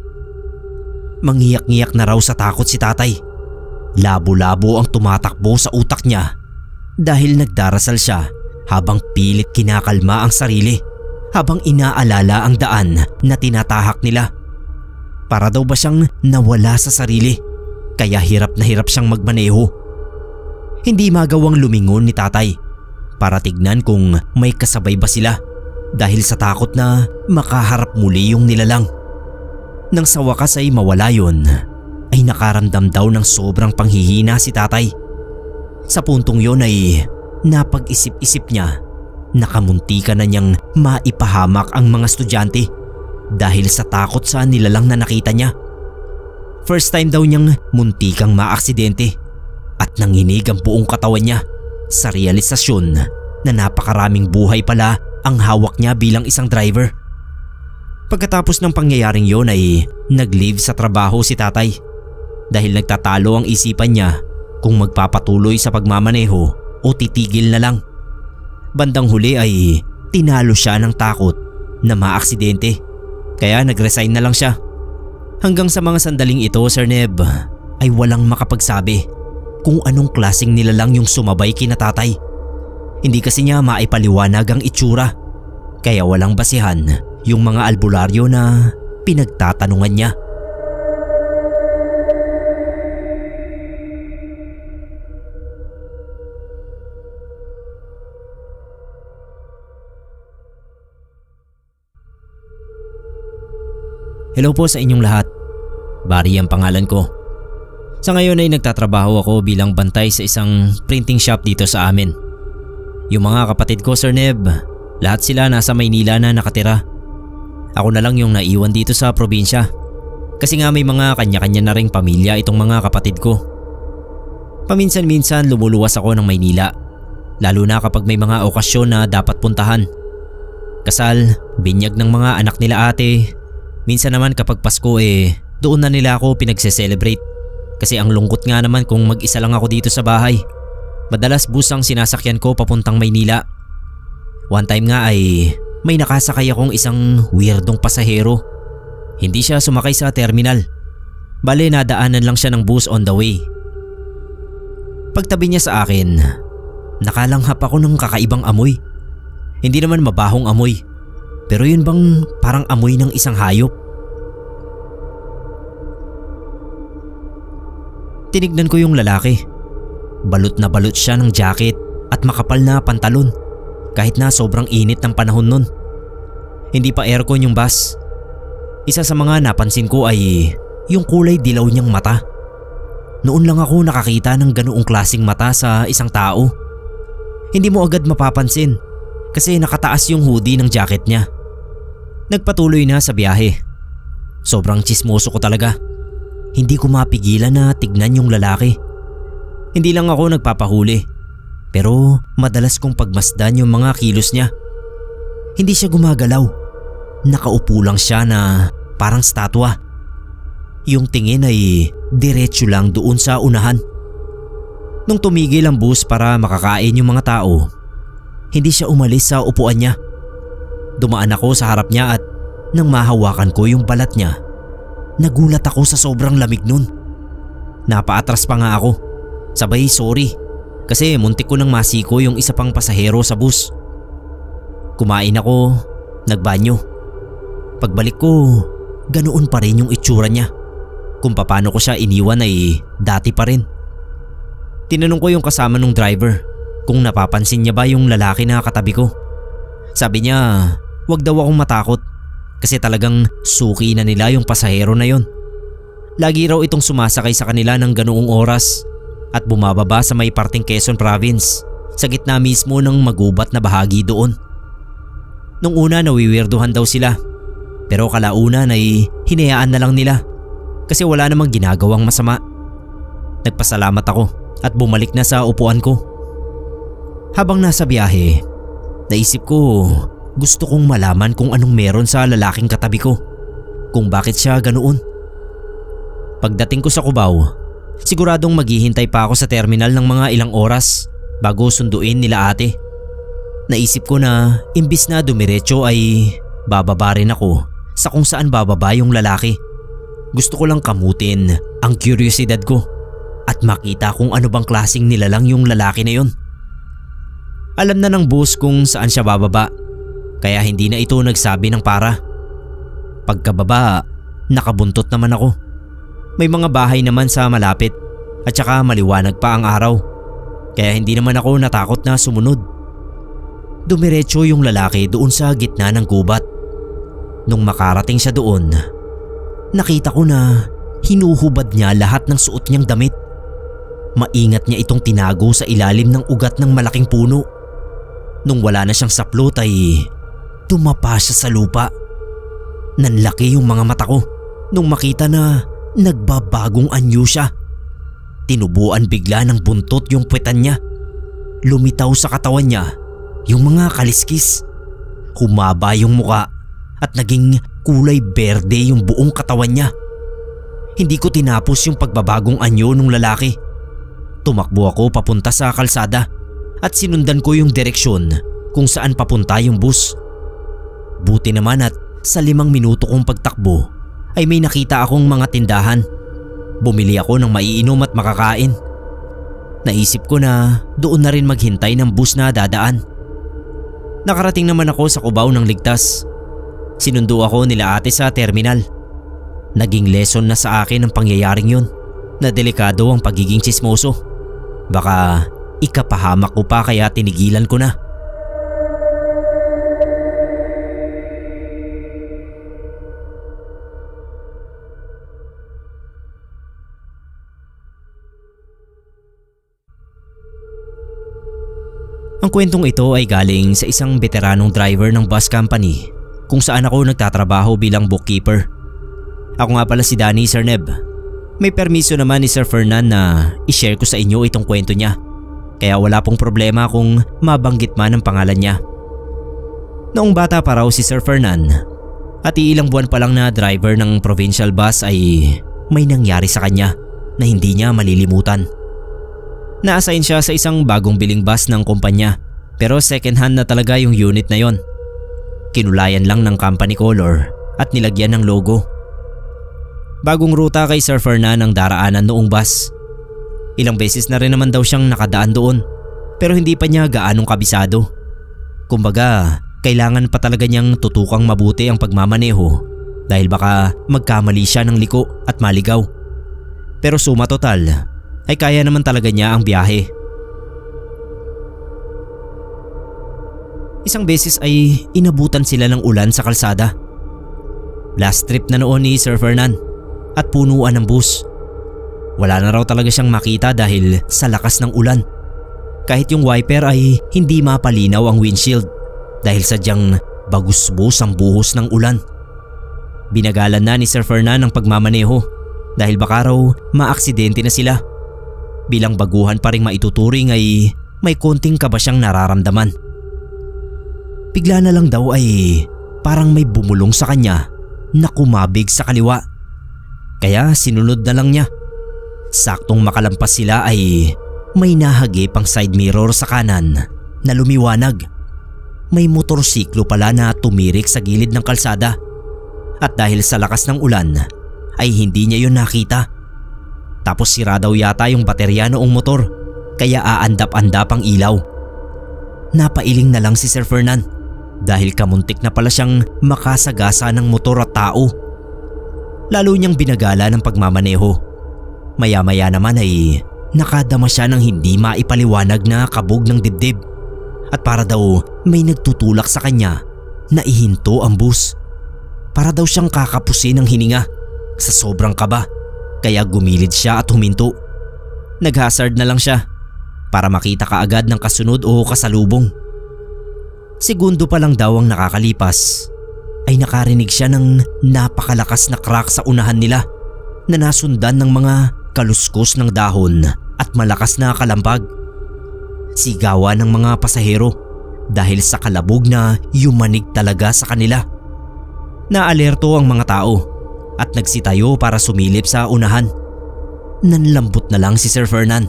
[SPEAKER 1] Mangiyak-ngiyak na raw sa takot si tatay. Labo-labo ang tumatakbo sa utak niya dahil nagdarasal siya habang pilit kinakalma ang sarili habang inaalala ang daan na tinatahak nila. Para daw ba siyang nawala sa sarili kaya hirap na hirap siyang magmaneho. Hindi magawang lumingon ni tatay para tignan kung may kasabay ba sila dahil sa takot na makaharap muli yung nilalang. Nang sa wakas ay mawala yun, ay nakaramdam daw ng sobrang panghihina si tatay. Sa puntong yon ay napag-isip-isip niya na kamuntikan na niyang maipahamak ang mga estudyante dahil sa takot sa nilalang na nakita niya. First time daw niyang muntikang maaksidente at nanginig ang buong katawan niya sa realisasyon na napakaraming buhay pala ang hawak niya bilang isang driver. Pagkatapos ng pangyayaring yon ay nag-leave sa trabaho si tatay dahil nagtatalo ang isipan niya kung magpapatuloy sa pagmamaneho o titigil na lang. Bandang huli ay tinalo siya ng takot na maaksidente kaya nag-resign na lang siya. Hanggang sa mga sandaling ito, Sir Neb, ay walang makapagsabi kung anong klaseng nilalang yung sumabay kina tatay. Hindi kasi niya maipaliwanag ang itsura kaya walang basihan yung mga albularyo na pinagtatanungan niya. Hello po sa inyong lahat. Barry ang pangalan ko. Sa ngayon ay nagtatrabaho ako bilang bantay sa isang printing shop dito sa amin. Yung mga kapatid ko, Sir Neb, lahat sila nasa Maynila na nakatira. Ako na lang yung naiwan dito sa probinsya kasi nga may mga kanya-kanya na ring pamilya itong mga kapatid ko. Paminsan-minsan lumuluwas ako ng Maynila, lalo na kapag may mga okasyon na dapat puntahan. Kasal, binyag ng mga anak nila ate. Minsan naman kapag Pasko doon na nila ako pinagse-celebrate kasi ang lungkot nga naman kung mag-isa lang ako dito sa bahay. Madalas bus ang sinasakyan ko papuntang Maynila. One time nga ay may nakasakay akong isang weirdong pasahero. Hindi siya sumakay sa terminal. Bale nadaanan lang siya ng bus on the way. Pagtabi niya sa akin, nakalanghap ako ng kakaibang amoy. Hindi naman mabahong amoy, pero yun bang parang amoy ng isang hayop. Tinignan ko yung lalaki. Balot na balot siya ng jacket at makapal na pantalon kahit na sobrang init ng panahon nun. Hindi pa aircon yung bus. Isa sa mga napansin ko ay yung kulay dilaw niyang mata. Noon lang ako nakakita ng ganoong klaseng mata sa isang tao. Hindi mo agad mapapansin kasi nakataas yung hoodie ng jacket niya. Nagpatuloy na sa biyahe. Sobrang tsismoso ko talaga. Hindi ko mapigilan na tignan yung lalaki. Hindi lang ako nagpapahuli, pero madalas kong pagmasdan yung mga kilos niya. Hindi siya gumagalaw. Nakaupo lang siya na parang statwa. Yung tingin ay diretso lang doon sa unahan. Nung tumigil ang bus para makakain yung mga tao, hindi siya umalis sa upuan niya. Dumaan ako sa harap niya at nang mahawakan ko yung balat niya, nagulat ako sa sobrang lamig nun. Napaatras pa nga ako. Sabay sorry kasi muntik ko nang masiko yung isa pang pasahero sa bus. Kumain ako, nagbanyo. Pagbalik ko, ganoon pa rin yung itsura niya. Kung paano ko siya iniwan ay dati pa rin. Tinanong ko yung kasama ng driver kung napapansin niya ba yung lalaki na katabi ko. Sabi niya wag daw akong matakot kasi talagang suki na nila yung pasahero na yon. Lagi raw itong sumasakay sa kanila ng ganoong oras at bumababa sa may parteng Quezon Province sa gitna mismo ng magubat na bahagi doon. Nung una nawiwirduhan daw sila pero kalaunan ay hinayaan na lang nila kasi wala namang ginagawang masama. Nagpasalamat ako at bumalik na sa upuan ko. Habang nasa biyahe, naisip ko gusto kong malaman kung anong meron sa lalaking katabi ko, kung bakit siya ganoon. Pagdating ko sa Cubao, siguradong maghihintay pa ako sa terminal ng mga ilang oras bago sunduin nila ate. Naisip ko na imbis na dumiretso ay bababa rin ako sa kung saan bababa yung lalaki. Gusto ko lang kamutin ang kuryosidad ko at makita kung ano bang klaseng nilalang yung lalaki na yon. Alam na ng bus kung saan siya bababa kaya hindi na ito nagsabi ng para. Pagkababa, nakabuntot naman ako. May mga bahay naman sa malapit at saka maliwanag pa ang araw kaya hindi naman ako natakot na sumunod. Dumiretso yung lalaki doon sa gitna ng gubat. Nung makarating siya doon, nakita ko na hinuhubad niya lahat ng suot niyang damit. Maingat niya itong tinago sa ilalim ng ugat ng malaking puno. Nung wala na siyang saplot ay tumapa siya sa lupa. Nanlaki yung mga mata ko nung makita na nagbabagong anyo siya. Tinubuan bigla ng buntot yung puwetan niya. Lumitaw sa katawan niya yung mga kaliskis. Humaba yung muka at naging kulay berde yung buong katawan niya. Hindi ko tinapos yung pagbabagong anyo ng lalaki. Tumakbo ako papunta sa kalsada at sinundan ko yung direksyon kung saan papunta yung bus. Buti naman at sa 5 minuto kong pagtakbo ay may nakita akong mga tindahan. Bumili ako ng maiinom at makakain. Naisip ko na doon na rin maghintay ng bus na dadaan. Nakarating naman ako sa Cubao ng ligtas. Sinundo ako nila ate sa terminal. Naging lesson na sa akin ang pangyayaring yun na delikado ang pagiging tsismoso. Baka ikapahamak ko pa kaya tinigilan ko na. Ang kwentong ito ay galing sa isang veteranong driver ng bus company kung saan ako nagtatrabaho bilang bookkeeper. Ako nga pala si Danny, Sir Neb. May permiso naman ni Sir Fernan na i-share ko sa inyo itong kwento niya, kaya wala pong problema kung mabanggit man ang pangalan niya. Noong bata pa raw si Sir Fernan at ilang buwan pa lang na driver ng provincial bus ay may nangyari sa kanya na hindi niya malilimutan. Na-assign siya sa isang bagong biling bus ng kumpanya pero second hand na talaga yung unit na yon. Kinulayan lang ng company color at nilagyan ng logo. Bagong ruta kay Sir Fernan ang daraanan noong bus. Ilang beses na rin naman daw siyang nakadaan doon pero hindi pa niya gaanong kabisado. Kumbaga, kailangan pa talaga niyang tutukang mabuti ang pagmamaneho dahil baka magkamali siya ng liko at maligaw. Pero suma total ay kaya naman talaga niya ang biyahe. Isang beses ay inabutan sila ng ulan sa kalsada. Last trip na noon ni Sir Fernan at punuan ng bus. Wala na raw talaga siyang makita dahil sa lakas ng ulan. Kahit yung wiper ay hindi mapalinaw ang windshield dahil sadyang bagusbos ang buhos ng ulan. Binagalan na ni Sir Fernan ang pagmamaneho dahil baka raw maaksidente na sila. Bilang baguhan pa ring maituturing ay may konting kaba siyang nararamdaman. Bigla na lang daw ay parang may bumulong sa kanya na kumabig sa kaliwa. Kaya sinunod na lang niya. Saktong makalampas sila ay may nahagip ang side mirror sa kanan na lumiwanag. May motorsiklo pala na tumirik sa gilid ng kalsada at dahil sa lakas ng ulan ay hindi niya yun nakita. Tapos sira daw yata yung baterya noong motor kaya aandap-andap ang ilaw. Napailing na lang si Sir Fernan dahil kamuntik na pala siyang makasagasa ng motor at tao. Lalo niyang binagala ng pagmamaneho. Maya-maya naman ay nakadama siya ng hindi maipaliwanag na kabog ng dibdib at para daw may nagtutulak sa kanya na ihinto ang bus. Para daw siyang kakapusin ng hininga sa sobrang kaba kaya gumilid siya at huminto. Nag-hazard na lang siya para makita kaagad ng kasunod o kasalubong. Segundo pa lang daw ang nakakalipas ay nakarinig siya ng napakalakas na crack sa unahan nila na nasundan ng mga kaluskos ng dahon at malakas na kalampag. Sigawan ng mga pasahero dahil sa kalabog na yumanig talaga sa kanila. Naalerto ang mga tao at nagsitayo para sumilip sa unahan. Nanlambot na lang si Sir Fernan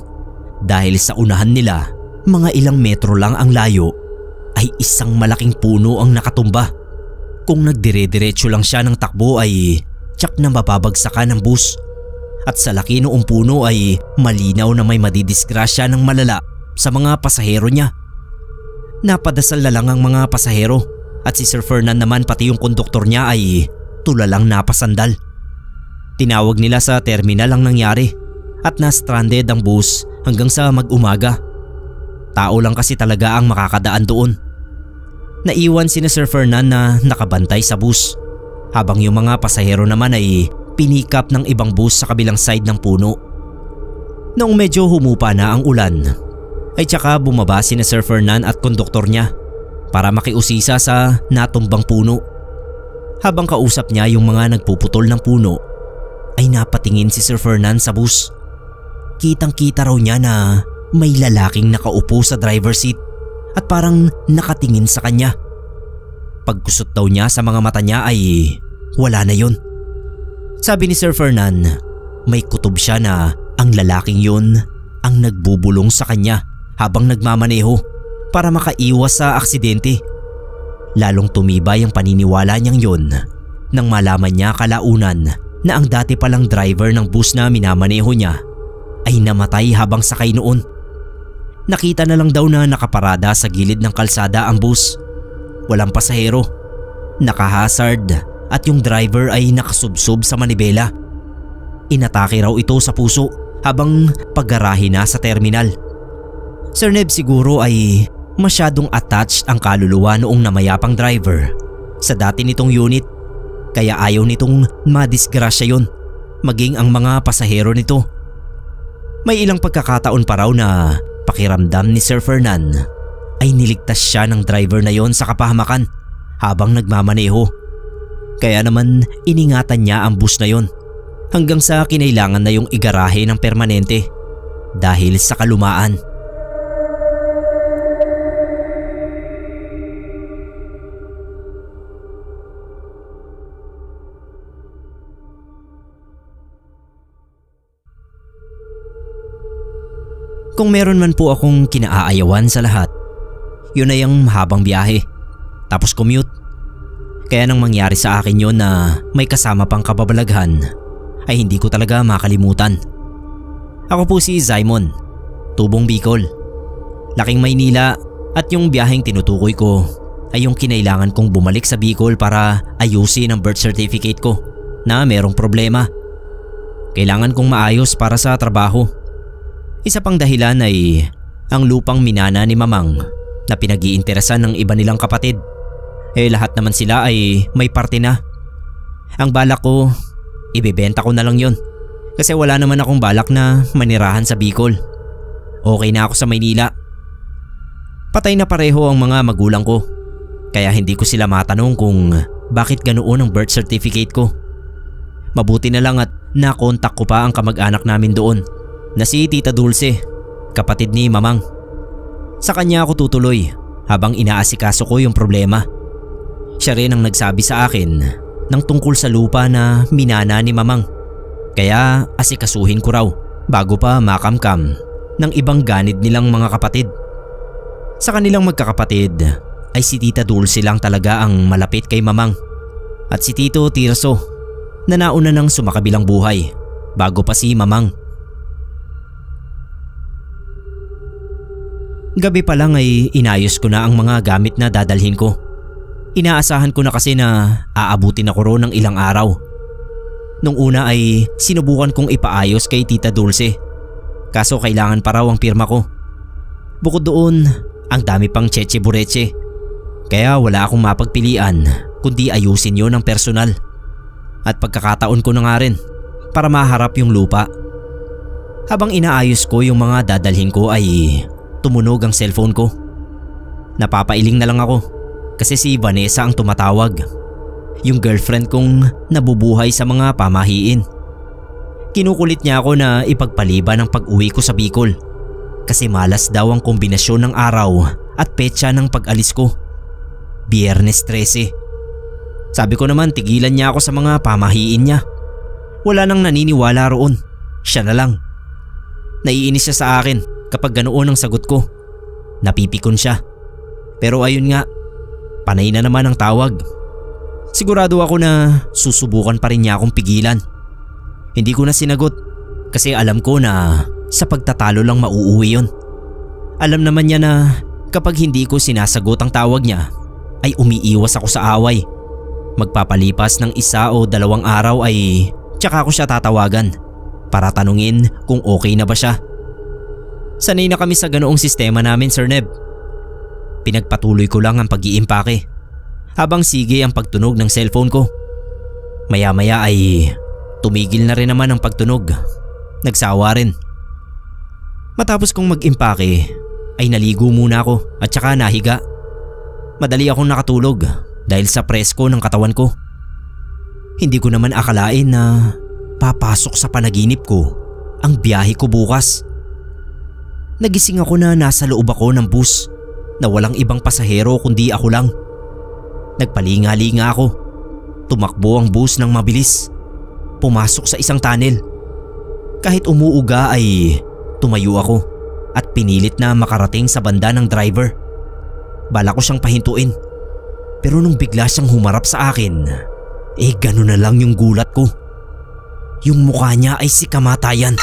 [SPEAKER 1] dahil sa unahan nila, mga ilang metro lang ang layo, ay isang malaking puno ang nakatumba. Kung nagdire-diretso lang siya ng takbo ay tsak na mababagsakan ng bus. At sa laki noong puno ay malinaw na may madidisgrasya ng malala sa mga pasahero niya. Napadasal na lang ang mga pasahero at si Sir Fernan naman pati yung konduktor niya ay tulalang napasandal. Tinawag nila sa terminal ang nangyari at na-stranded ang bus hanggang sa mag-umaga. Tao lang kasi talaga ang makakadaan doon. Naiwan si Sir Fernan na nakabantay sa bus habang yung mga pasahero naman ay pinikap ng ibang bus sa kabilang side ng puno. Noong medyo humupa na ang ulan ay tsaka bumaba si Sir Fernan at konduktor niya para makiusisa sa natumbang puno. Habang kausap niya yung mga nagpuputol ng puno ay napatingin si Sir Fernan sa bus. Kitang-kita raw niya na may lalaking nakaupo sa driver seat at parang nakatingin sa kanya. Pagkusot daw niya sa mga mata niya ay wala na yun. Sabi ni Sir Fernan, may kutob siya na ang lalaking yun ang nagbubulong sa kanya habang nagmamaneho para makaiwas sa aksidente. Lalong tumibay ang paniniwala niyang yun nang malaman niya kalaunan na ang dati palang driver ng bus na minamaneho niya ay namatay habang sakay noon. Nakita na lang daw na nakaparada sa gilid ng kalsada ang bus. Walang pasahero, nakahazard at yung driver ay nakasubsob sa manibela. Inatake raw ito sa puso habang paggarahe na sa terminal. Sir Neb, siguro ay masyadong attached ang kaluluwa noong namayapang driver sa dati nitong unit kaya ayaw nitong madisgrasya yun, maging ang mga pasahero nito. May ilang pagkakataon pa raw na pakiramdam ni Sir Fernan ay niligtas siya ng driver na yon sa kapahamakan habang nagmamaneho. Kaya naman iningatan niya ang bus na yon hanggang sa kinailangan na yung igarahe ng permanente dahil sa kalumaan. Kung meron man po akong kinaayawan sa lahat, yun ay ang mahabang biyahe, tapos commute. Kaya nang mangyari sa akin yun na may kasama pang kababalaghan, ay hindi ko talaga makalimutan. Ako po si Simon, tubong Bicol, laking Maynila at yung biyaheng tinutukoy ko ay yung kinailangan kong bumalik sa Bicol para ayusin ang birth certificate ko na merong problema. Kailangan kong maayos para sa trabaho. Isa pang dahilan ay ang lupang minana ni Mamang na pinag-iinteresan ng iba nilang kapatid. Lahat naman sila ay may parte na. Ang balak ko, ibebenta ko na lang yon kasi wala naman akong balak na manirahan sa Bicol. Okay na ako sa Maynila. Patay na pareho ang mga magulang ko kaya hindi ko sila matanong kung bakit ganoon ang birth certificate ko. Mabuti na lang at nakontak ko pa ang kamag-anak namin doon na si Tita Dulce, kapatid ni Mamang. Sa kanya ako tutuloy habang inaasikaso ko yung problema. Siya rin ang nagsabi sa akin ng tungkol sa lupa na minana ni Mamang. Kaya asikasuhin ko raw bago pa makamkam ng ibang ganid nilang mga kapatid. Sa kanilang magkakapatid ay si Tita Dulce lang talaga ang malapit kay Mamang at si Tito Tirso na nauna nang sumakabilang buhay bago pa si Mamang. Gabi pa lang ay inayos ko na ang mga gamit na dadalhin ko. Inaasahan ko na kasi na aabutin ako roon ng ilang araw. Nung una ay sinubukan kong ipaayos kay Tita Dulce Kaso kailangan pa raw ang pirma ko. Bukod doon, ang dami pang cheche bureche. Kaya wala akong mapagpilian kundi ayusin yon ng personal. At pagkakataon ko na nga rin para maharap yung lupa. Habang inaayos ko yung mga dadalhin ko ay tumunog ang cellphone ko. Napapailing na lang ako kasi si Vanessa ang tumatawag. Yung girlfriend kong nabubuhay sa mga pamahiin. Kinukulit niya ako na ipagpaliban ang pag-uwi ko sa Bicol kasi malas daw ang kombinasyon ng araw at petsa ng pag-alis ko. Biyernes 13. Sabi ko naman tigilan niya ako sa mga pamahiin niya. Wala nang naniniwala roon. Siya na lang. Naiinis siya sa akin kapag ganoon ang sagot ko. Napipikon siya. Pero ayun nga, panay na naman ang tawag. Sigurado ako na susubukan pa rin niya akong pigilan. Hindi ko na sinagot kasi alam ko na sa pagtatalo lang mauuwi yun. Alam naman niya na kapag hindi ko sinasagot ang tawag niya ay umiiwas ako sa away. Magpapalipas ng 1 o 2 araw ay tsaka ko siya tatawagan para tanungin kung okay na ba siya. Sanay na kami sa ganoong sistema namin, Sir Neb. Pinagpatuloy ko lang ang pag-iimpake habang sige ang pagtunog ng cellphone ko. Maya-maya ay tumigil na rin naman ang pagtunog. Nagsawa rin. Matapos kong mag-impake ay naligo muna ako at saka nahiga. Madali akong nakatulog dahil sa presko ng katawan ko. Hindi ko naman akalain na papasok sa panaginip ko ang biyahe ko bukas. Nagising ako na nasa loob ako ng bus na walang ibang pasahero kundi ako lang. Nagpalinga-linga ako. Tumakbo ang bus ng mabilis. Pumasok sa isang tunnel. Kahit umuuga ay tumayo ako at pinilit na makarating sa banda ng driver. Bala ko siyang pahintuin. Pero nung bigla siyang humarap sa akin, gano'n na lang yung gulat ko. Yung mukha niya ay si kamatayan.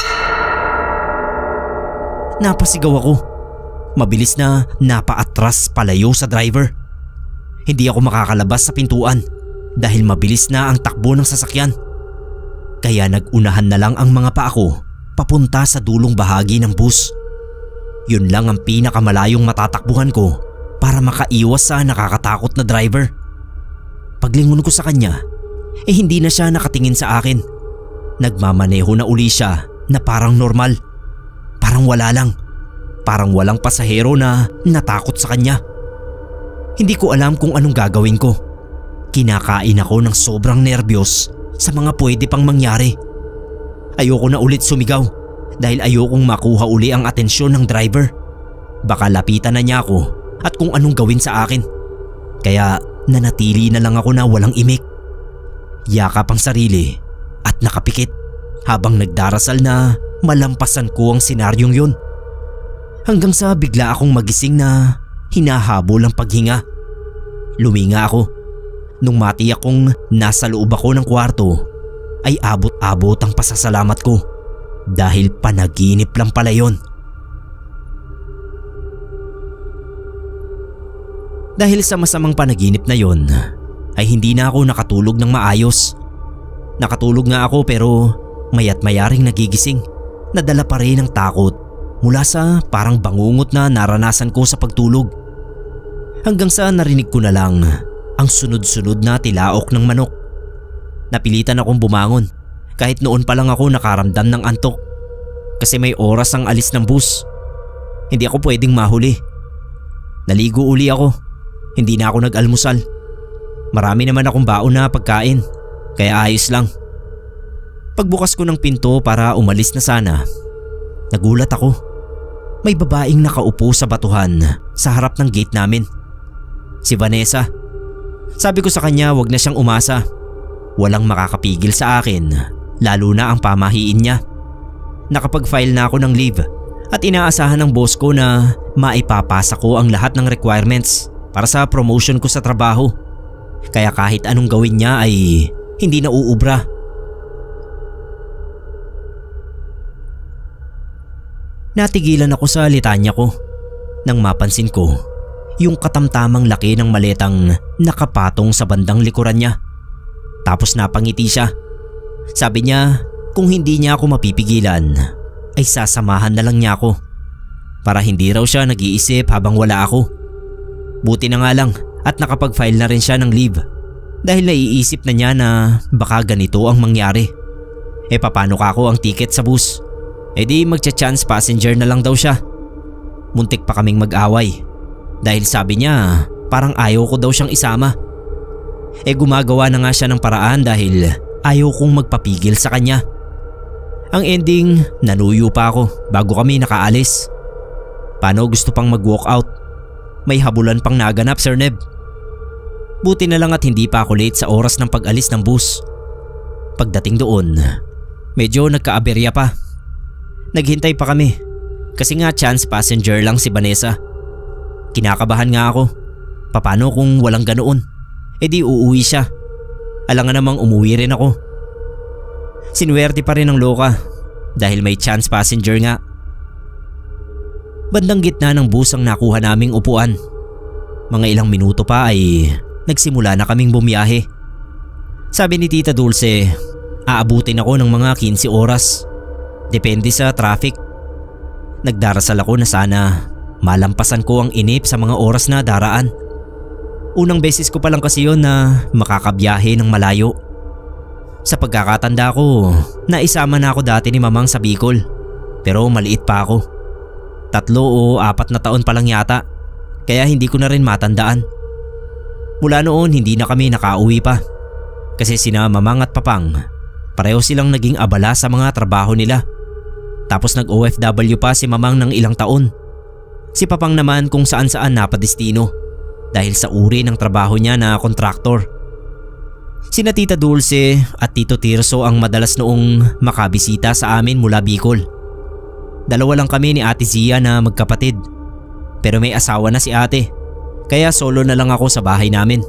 [SPEAKER 1] Napasigaw ako. Mabilis na napaatras palayo sa driver. Hindi ako makakalabas sa pintuan dahil mabilis na ang takbo ng sasakyan. Kaya nag-unahan na lang ang mga paa ko papunta sa dulong bahagi ng bus. Yun lang ang pinakamalayong matatakbuhan ko para makaiwas sa nakakatakot na driver. Paglingon ko sa kanya, hindi na siya nakatingin sa akin. Nagmamaneho na uli siya na parang normal. Parang wala lang. Parang walang pasahero na natakot sa kanya. Hindi ko alam kung anong gagawin ko. Kinakain ako ng sobrang nerbiyos sa mga pwede pang mangyari. Ayoko na ulit sumigaw dahil ayokong makuha uli ang atensyon ng driver. Baka lapitan na niya ako at kung anong gawin sa akin. Kaya nanatili na lang ako na walang imik. Yakap ang sarili at nakapikit habang nagdarasal na malampasan ko ang senaryong yun. Hanggang sa bigla akong magising na hinahabol ang paghinga. Luminga ako. Nung matiyak kong nasa loob ako ng kwarto ay abot-abot ang pasasalamat ko dahil panaginip lang pala yun. Dahil sa masamang panaginip na yon ay hindi na ako nakatulog ng maayos. Nakatulog nga ako pero maya't mayaring nagigising. Nadala pa rin ang takot mula sa parang bangungot na naranasan ko sa pagtulog. Hanggang sa narinig ko na lang ang sunod-sunod na tilaok ng manok. Napilitan akong bumangon kahit noon pa lang ako nakaramdam ng antok kasi may oras ang alis ng bus. Hindi ako pwedeng mahuli. Naligo uli ako. Hindi na ako nag-almusal. Marami naman akong baon na pagkain kaya ayos lang. Pagbukas ko ng pinto para umalis na sana, nagulat ako. May babaeng nakaupo sa batuhan sa harap ng gate namin. Si Vanessa. Sabi ko sa kanya wag na siyang umasa. Walang makakapigil sa akin, lalo na ang pamahiin niya. Nakapag-file na ako ng leave at inaasahan ng boss ko na maipapasa ko ang lahat ng requirements para sa promotion ko sa trabaho. Kaya kahit anong gawin niya ay hindi na uubra. Natigilan ako sa litanya ko nang mapansin ko yung katamtamang laki ng maletang nakapatong sa bandang likuran niya. Tapos napangiti siya. Sabi niya kung hindi niya ako mapipigilan ay sasamahan na lang niya ako para hindi raw siya nag-iisip habang wala ako. Buti na nga lang at nakapag-file na rin siya ng leave dahil naiisip na niya na baka ganito ang mangyari. Paano ka ako ang ticket sa bus? Di magcha-chance passenger na lang daw siya. Muntik pa kaming mag-away dahil sabi niya parang ayaw ko daw siyang isama. Gumagawa na nga siya ng paraan dahil ayaw kong magpapigil sa kanya. Ang ending, nanuyo pa ako bago kami nakaalis. Paano gusto pang mag-walk out? May habulan pang naganap, Sir Neb. Buti na lang at hindi pa ako late sa oras ng pag-alis ng bus. Pagdating doon, medyo nagkaaberya pa. Naghintay pa kami kasi nga chance passenger lang si Vanessa. Kinakabahan nga ako. Paano kung walang ganoon? Di uuwi siya. Alangan namang umuwi rin ako. Sinuwerte pa rin ang loka dahil may chance passenger nga. Bandang gitna ng bus ang nakuha naming upuan. Mga ilang minuto pa ay nagsimula na kaming bumiyahe. Sabi ni Tita Dulce, aabutin ako ng mga 15 oras. Depende sa traffic. Nagdarasal ako na sana malampasan ko ang inip sa mga oras na daraan. Unang beses ko pa lang kasi yon na makakabiyahe ng malayo. Sa pagkakatanda ko, naisama na ako dati ni Mamang sa Bicol. Pero maliit pa ako. 3 o 4 na taon pa lang yata. Kaya hindi ko na rin matandaan. Mula noon hindi na kami nakauwi pa. Kasi sina Mamang at Papang, pareho silang naging abala sa mga trabaho nila. Tapos nag-OFW pa si Mamang ng ilang taon. Si Papang naman kung saan saan napadestino dahil sa uri ng trabaho niya na kontraktor. Sina Tita Dulce at Tito Tirso ang madalas noong makabisita sa amin mula Bicol. 2 lang kami ni Ate Zia na magkapatid. Pero may asawa na si ate, kaya solo na lang ako sa bahay namin.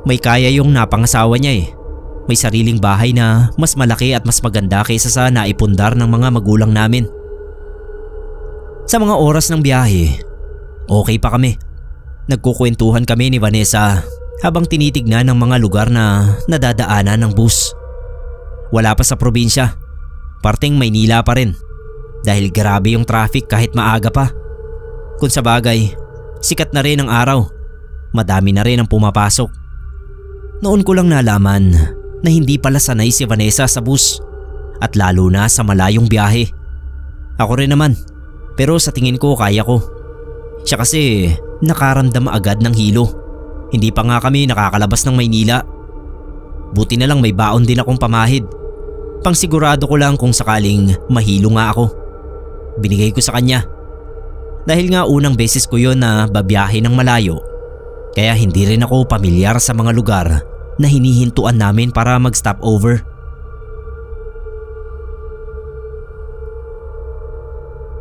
[SPEAKER 1] May kaya yung napangasawa niya May sariling bahay na mas malaki at mas maganda kaysa sa naipundar ng mga magulang namin. Sa mga oras ng biyahe, okay pa kami. Nagkukwentuhan kami ni Vanessa habang tinitignan ng mga lugar na nadadaanan ng bus. Wala pa sa probinsya, parteng Maynila pa rin dahil grabe yung traffic kahit maaga pa. Kung sa bagay, sikat na rin ang araw, madami na rin ang pumapasok. Noon ko lang nalaman na hindi pala sanay si Vanessa sa bus at lalo na sa malayong biyahe. Ako rin naman, pero sa tingin ko kaya ko. Siya kasi nakaramdam agad ng hilo. Hindi pa nga kami nakakalabas ng Maynila. Buti na lang may baon din akong pamahid. Pangsigurado ko lang kung sakaling mahilo nga ako. Binigay ko sa kanya. Dahil nga unang beses ko yon na babiyahe ng malayo, kaya hindi rin ako pamilyar sa mga lugar na hinihintuan namin para mag-stop over.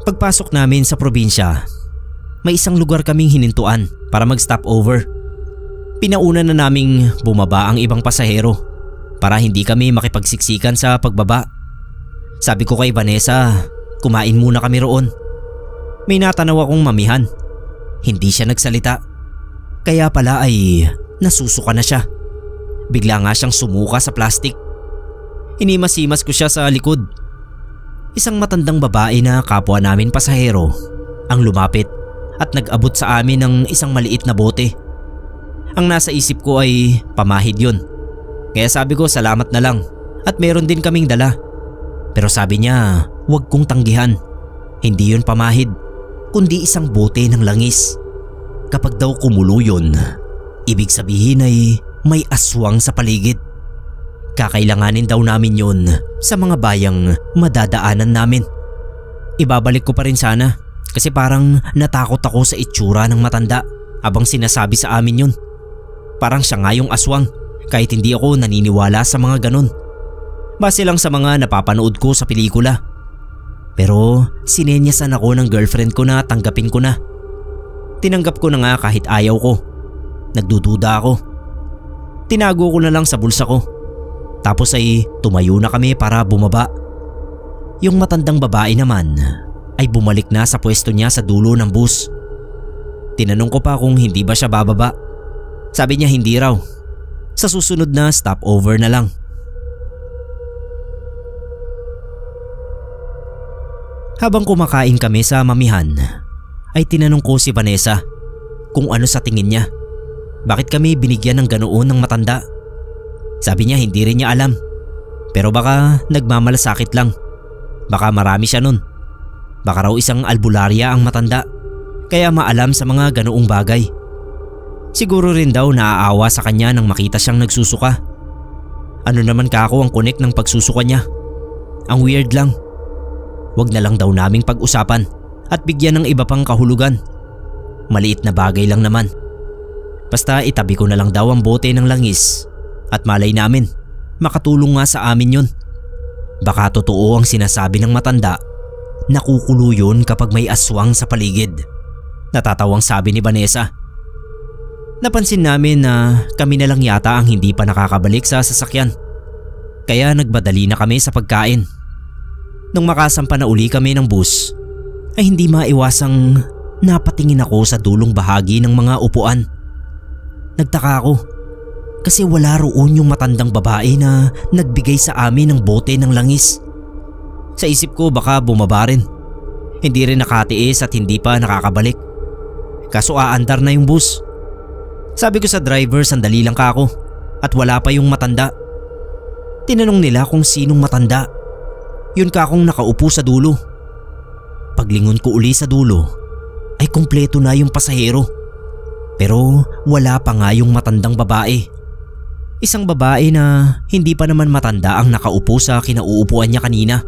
[SPEAKER 1] Pagpasok namin sa probinsya, may isang lugar kaming hinintuan para mag-stop over. Pinauna na naming bumaba ang ibang pasahero para hindi kami makipagsiksikan sa pagbaba. Sabi ko kay Vanessa, kumain muna kami roon. May natanaw akong mamihan. Hindi siya nagsalita. Kaya pala ay nasusuka na siya. Bigla nga siyang sumuka sa plastic. Inimasimas ko siya sa likod. Isang matandang babae na kapwa namin pasahero ang lumapit at nag-abot sa amin ng isang maliit na bote. Ang nasa isip ko ay pamahid yun. Kaya sabi ko salamat na lang at meron din kaming dala. Pero sabi niya huwag kong tanggihan. Hindi yun pamahid, kundi isang bote ng langis. Kapag daw kumulo yun, ibig sabihin ay may aswang sa paligid. Kakailanganin daw namin yun sa mga bayang madadaanan namin. Ibabalik ko pa rin sana kasi parang natakot ako sa itsura ng matanda habang sinasabi sa amin yun. Parang siya nga yung aswang kahit hindi ako naniniwala sa mga ganun. Base lang sa mga napapanood ko sa pelikula. Pero sinenyasan ako ng girlfriend ko na tanggapin ko na. Tinanggap ko na nga kahit ayaw ko. Nagdududa ako. Tinago ko na lang sa bulsa ko. Tapos ay tumayo na kami para bumaba. Yung matandang babae naman ay bumalik na sa pwesto niya sa dulo ng bus. Tinanong ko pa kung hindi ba siya bababa. Sabi niya hindi raw. Sa susunod na stopover na lang. Habang kumakain kami sa mamihan, ay tinanong ko si Vanessa kung ano sa tingin niya. Bakit kami binigyan ng ganoon ng matanda? Sabi niya hindi rin niya alam. Pero baka nagmamalasakit lang. Baka marami siya nun. Baka raw isang albularya ang matanda. Kaya maalam sa mga ganoong bagay. Siguro rin daw naaawa sa kanya nang makita siyang nagsusuka. Ano naman kako ang connect ng pagsusuka niya? Ang weird lang. Wag na lang daw naming pag-usapan at bigyan ng iba pang kahulugan. Maliit na bagay lang naman. Basta itabi ko na lang daw ang bote ng langis at malay namin makatulong nga sa amin yun. Baka totoo ang sinasabi ng matanda, nakukulo yun kapag may aswang sa paligid. Natatawang sabi ni Vanessa. Napansin namin na kami na lang yata ang hindi pa nakakabalik sa sasakyan. Kaya nagmadali na kami sa pagkain. Nung makasampa na uli kami ng bus, ay hindi maiwasang napatingin ako sa dulong bahagi ng mga upuan. Nagtaka ako kasi wala roon yung matandang babae na nagbigay sa amin ng bote ng langis. Sa isip ko baka bumaba rin. Hindi rin nakatiis at hindi pa nakakabalik. Kaso aandar na yung bus. Sabi ko sa driver sandali lang kako at wala pa yung matanda. Tinanong nila kung sinong matanda. Yun kakong nakaupo sa dulo. Paglingon ko uli sa dulo ay kumpleto na yung pasahero. Pero wala pa nga yung matandang babae. Isang babae na hindi pa naman matanda ang nakaupo sa kinauupuan niya kanina.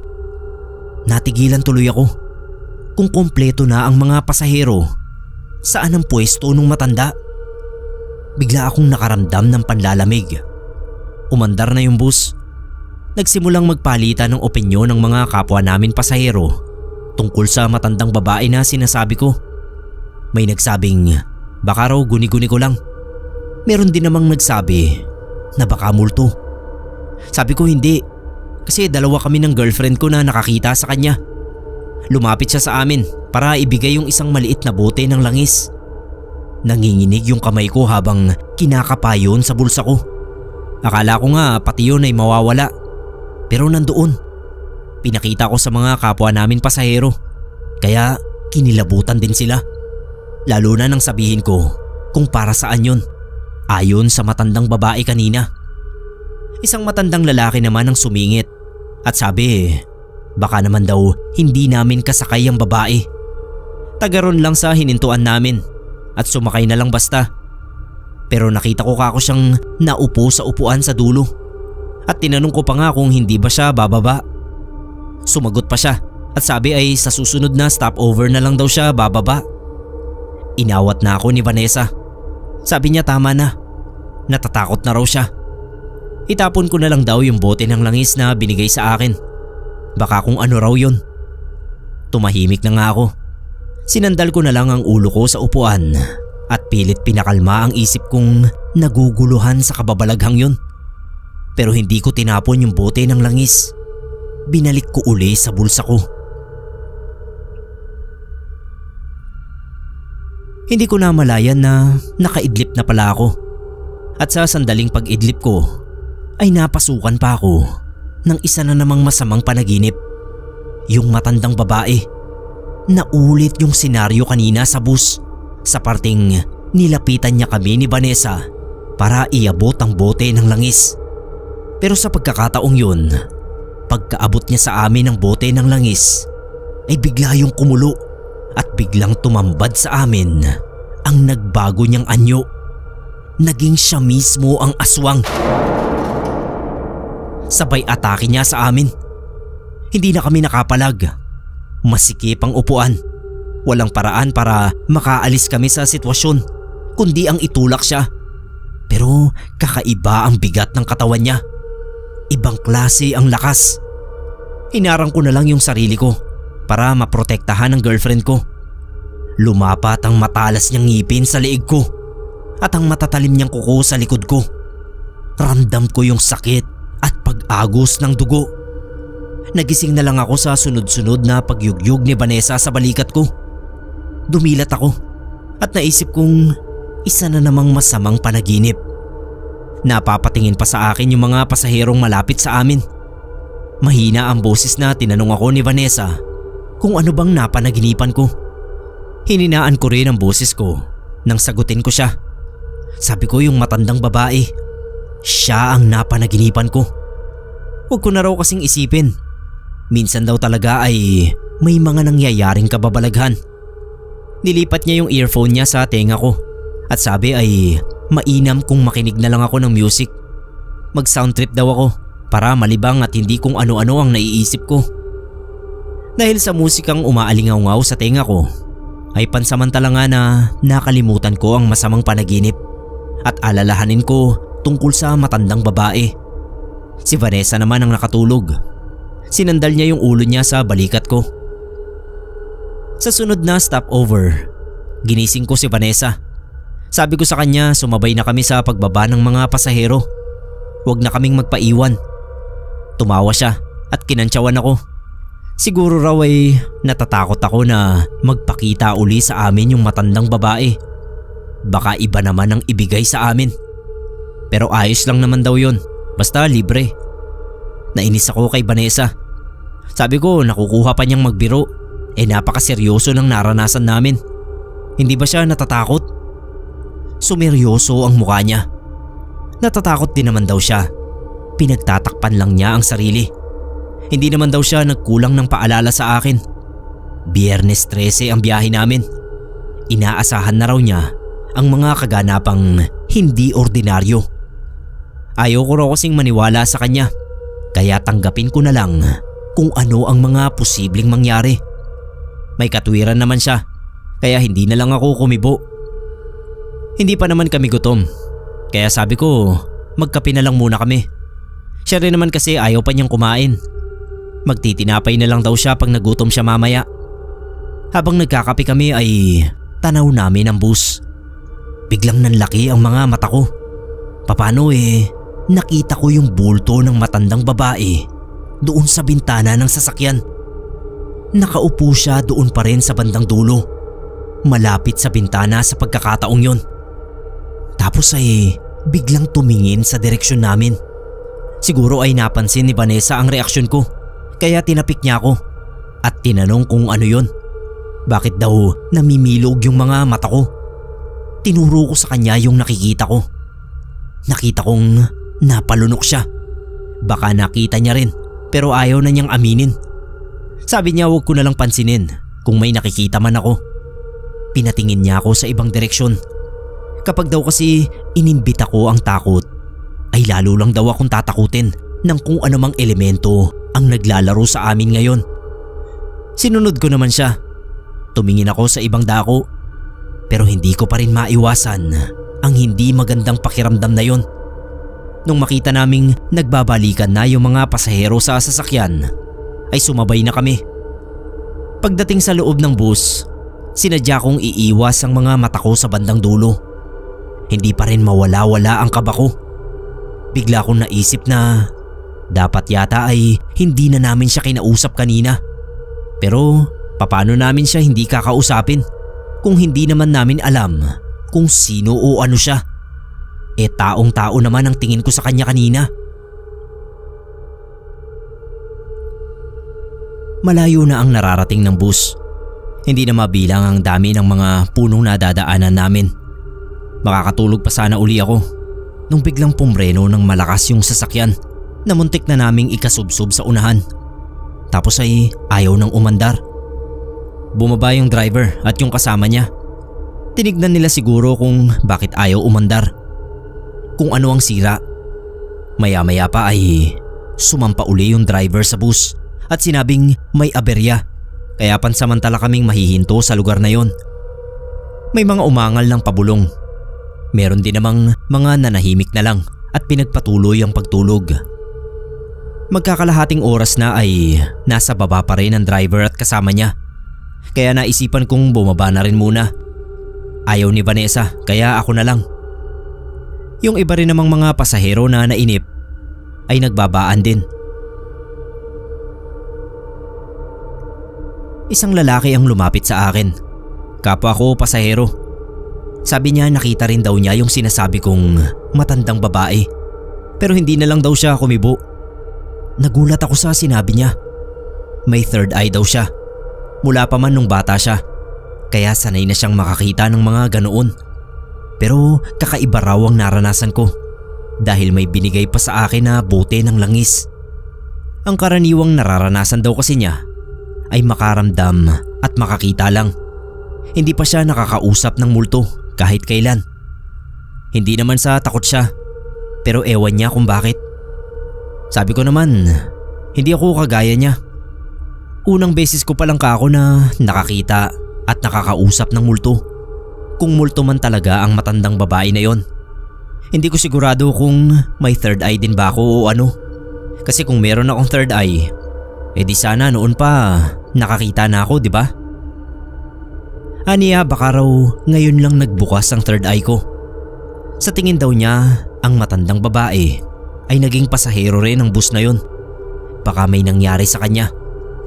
[SPEAKER 1] Natigilan tuloy ako. Kung kumpleto na ang mga pasahero, saan ang pwesto nung matanda? Bigla akong nakaramdam ng panlalamig. Umandar na yung bus. Nagsimulang magpalitan ng opinyon ng mga kapwa namin pasahero tungkol sa matandang babae na sinasabi ko. May nagsabing baka raw guni-guni ko lang. Meron din namang nagsabi na baka multo. Sabi ko hindi, kasi dalawa kami ng girlfriend ko na nakakita sa kanya. Lumapit siya sa amin para ibigay yung isang maliit na bote ng langis. Nanginginig yung kamay ko habang kinakapayon sa bulsa ko. Akala ko nga pati yun ay mawawala. Pero nandoon. Pinakita ko sa mga kapwa namin pasahero. Kaya kinilabutan din sila. Lalo na nang sabihin ko kung para saan yun. Ayon sa matandang babae kanina. Isang matandang lalaki naman ang sumingit. At sabi baka naman daw hindi namin kasakay ang babae. Tagaron lang sa hinintuan namin at sumakay na lang basta. Pero nakita ko kako siyang naupo sa upuan sa dulo. At tinanong ko pa nga kung hindi ba siya bababa. Sumagot pa siya at sabi ay sa susunod na stopover na lang daw siya bababa. Inawat na ako ni Vanessa. Sabi niya tama na. Natatakot na raw siya. Itapon ko na lang daw yung bote ng langis na binigay sa akin. Baka kung ano raw yun. Tumahimik na nga ako. Sinandal ko na lang ang ulo ko sa upuan at pilit pinakalma ang isip kong naguguluhan sa kababalaghang yun. Pero hindi ko tinapon yung bote ng langis. Binalik ko uli sa bulsa ko. Hindi ko namalayan na nakaidlip na pala ako. At sa sandaling pag-idlip ko ay napasukan pa ako ng isa na namang masamang panaginip. Yung matandang babae. Naulit yung senaryo kanina sa bus sa parteng nilapitan niya kami ni Vanessa para iabot ang bote ng langis. Pero sa pagkakataong yun, pagkaabot niya sa amin ng bote ng langis, ay bigla yung kumulo at biglang tumambad sa amin ang nagbago niyang anyo. Naging siya mismo ang aswang. Sabay atake niya sa amin. Hindi na kami nakapalag. Masikip ang upuan. Walang paraan para makaalis kami sa sitwasyon, kundi ang itulak siya. Pero kakaiba ang bigat ng katawan niya. Ibang klase ang lakas. Hinarang ko na lang yung sarili ko para maprotektahan ang girlfriend ko. Lumapat ang matalas niyang ngipin sa leeg ko at ang matatalim niyang kuko sa likod ko. Ramdam ko yung sakit at pag-agos ng dugo. Nagising na lang ako sa sunod-sunod na pagyugyug ni Vanessa sa balikat ko. Dumilat ako at naisip kong isa na namang masamang panaginip. Napapatingin pa sa akin yung mga pasaherong malapit sa amin. Mahina ang boses na tinanong ako ni Vanessa kung ano bang napanaginipan ko. Hininaan ko rin ang boses ko nang sagutin ko siya. Sabi ko yung matandang babae. Siya ang napanaginipan ko. Huwag ko na raw kasing isipin. Minsan daw talaga ay may mga nangyayaring kababalaghan. Nilipat niya yung earphone niya sa tenga ko at sabi ay mainam kung makinig na lang ako ng music. Mag-sound trip daw ako para malibang at hindi kung ano-ano ang naiisip ko. Dahil sa musikang umaalingaw-ngaw sa tenga ko, ay pansamantala nga na nakalimutan ko ang masamang panaginip at alalahanin ko tungkol sa matandang babae. Si Vanessa naman ang nakatulog. Sinandal niya yung ulo niya sa balikat ko. Sa sunod na stopover, ginising ko si Vanessa. Sabi ko sa kanya sumabay na kami sa pagbaba ng mga pasahero. Huwag na kaming magpaiwan. Tumawa siya at kinantsawan ako. Siguro raw ay natatakot ako na magpakita uli sa amin yung matandang babae. Baka iba naman ang ibigay sa amin. Pero ayos lang naman daw yun, basta libre. Nainis ako kay Vanessa. Sabi ko nakukuha pa niyang magbiro. Napakaseryoso ng naranasan namin. Hindi ba siya natatakot? Sumeryoso ang mukha niya. Natatakot din naman daw siya. Pinagtatakpan lang niya ang sarili. Hindi naman daw siya nagkulang ng paalala sa akin. Biyernes 13 ang biyahe namin. Inaasahan na raw niya ang mga kaganapang hindi ordinaryo. Ayaw ko raw kasing maniwala sa kanya, kaya tanggapin ko na lang kung ano ang mga posibleng mangyari. May katwiran naman siya, kaya hindi na lang ako kumibo. Hindi pa naman kami gutom, kaya sabi ko magkape na lang muna kami. Siya rin naman kasi ayaw pa niyang kumain. Magtitinapay na lang daw siya pag nagutom siya mamaya. Habang nagkakape kami ay tanaw namin ang bus. Biglang nanlaki ang mga mata ko. Paano nakita ko yung bulto ng matandang babae doon sa bintana ng sasakyan. Nakaupo siya doon pa rin sa bandang dulo, malapit sa bintana sa pagkakataong yon. Tapos ay biglang tumingin sa direksyon namin. Siguro ay napansin ni Vanessa ang reaksyon ko, kaya tinapik niya ako at tinanong kung ano yon. Bakit daw namimilog yung mga mata ko? Tinuro ko sa kanya yung nakikita ko. Nakita kong napalunok siya. Baka nakita niya rin pero ayaw na niyang aminin. Sabi niya huwag ko na lang pansinin kung may nakikita man ako. Pinatingin niya ako sa ibang direksyon. Kapag daw kasi inimbita ko ang takot, ay lalo lang daw akong tatakutin ng kung anumang elemento ang naglalaro sa amin ngayon. Sinunod ko naman siya. Tumingin ako sa ibang dako, pero hindi ko pa rin maiwasan ang hindi magandang pakiramdam na yon. Nung makita naming nagbabalikan na yung mga pasahero sa sasakyan, ay sumabay na kami. Pagdating sa loob ng bus, sinadya kong iiwas ang mga mata ko sa bandang dulo. Hindi pa rin mawala-wala ang kaba ko. Bigla kong naisip na dapat yata ay hindi na namin siya kinausap kanina. Pero paano namin siya hindi kakausapin kung hindi naman namin alam kung sino o ano siya? Taong-tao naman ang tingin ko sa kanya kanina. Malayo na ang nararating ng bus. Hindi na mabilang ang dami ng mga punong nadadaanan namin. Makakatulog pa sana uli ako nung biglang pumreno ng malakas yung sasakyan na muntik na naming ikasubsob sa unahan. Tapos ay ayaw nang umandar. Bumaba yung driver at yung kasama niya. Tinignan nila siguro kung bakit ayaw umandar, kung ano ang sira. Maya-maya pa ay sumampa uli yung driver sa bus at sinabing may aberya, kaya pansamantala kaming mahihinto sa lugar na yon. May mga umangal ng pabulong. Meron din namang mga nanahimik na lang at pinagpatuloy ang pagtulog. Magkakalahating oras na ay nasa baba pa rin ang driver at kasama niya, kaya naisipan kong bumaba na rin muna. Ayaw ni Vanessa kaya ako na lang. Yung iba rin namang mga pasahero na nainip ay nagbabaan din. Isang lalaki ang lumapit sa akin. Kapwa ko pasahero. Sabi niya nakita rin daw niya yung sinasabi kong matandang babae, pero hindi na lang daw siya kumibo. Nagulat ako sa sinabi niya. May third eye daw siya. Mula pa man nung bata siya, kaya sanay na siyang makakita ng mga ganoon. Pero kakaiba raw ang naranasan ko dahil may binigay pa sa akin na bote ng langis. Ang karaniwang nararanasan daw kasi niya ay makaramdam at makakita lang. Hindi pa siya nakakausap ng multo kahit kailan. Hindi naman sa takot siya, pero ewan niya kung bakit. Sabi ko naman, hindi ako kagaya niya. Unang beses ko palang kako na nakakita at nakakausap ng multo. Kung multo man talaga ang matandang babae na yon. Hindi ko sigurado kung may third eye din ba ako o ano. Kasi kung meron akong third eye, di sana noon pa nakakita na ako, di ba? Aniya baka raw ngayon lang nagbukas ang third eye ko. Sa tingin daw niya, ang matandang babae ay naging pasahero rin ng bus na yon. Baka may nangyari sa kanya.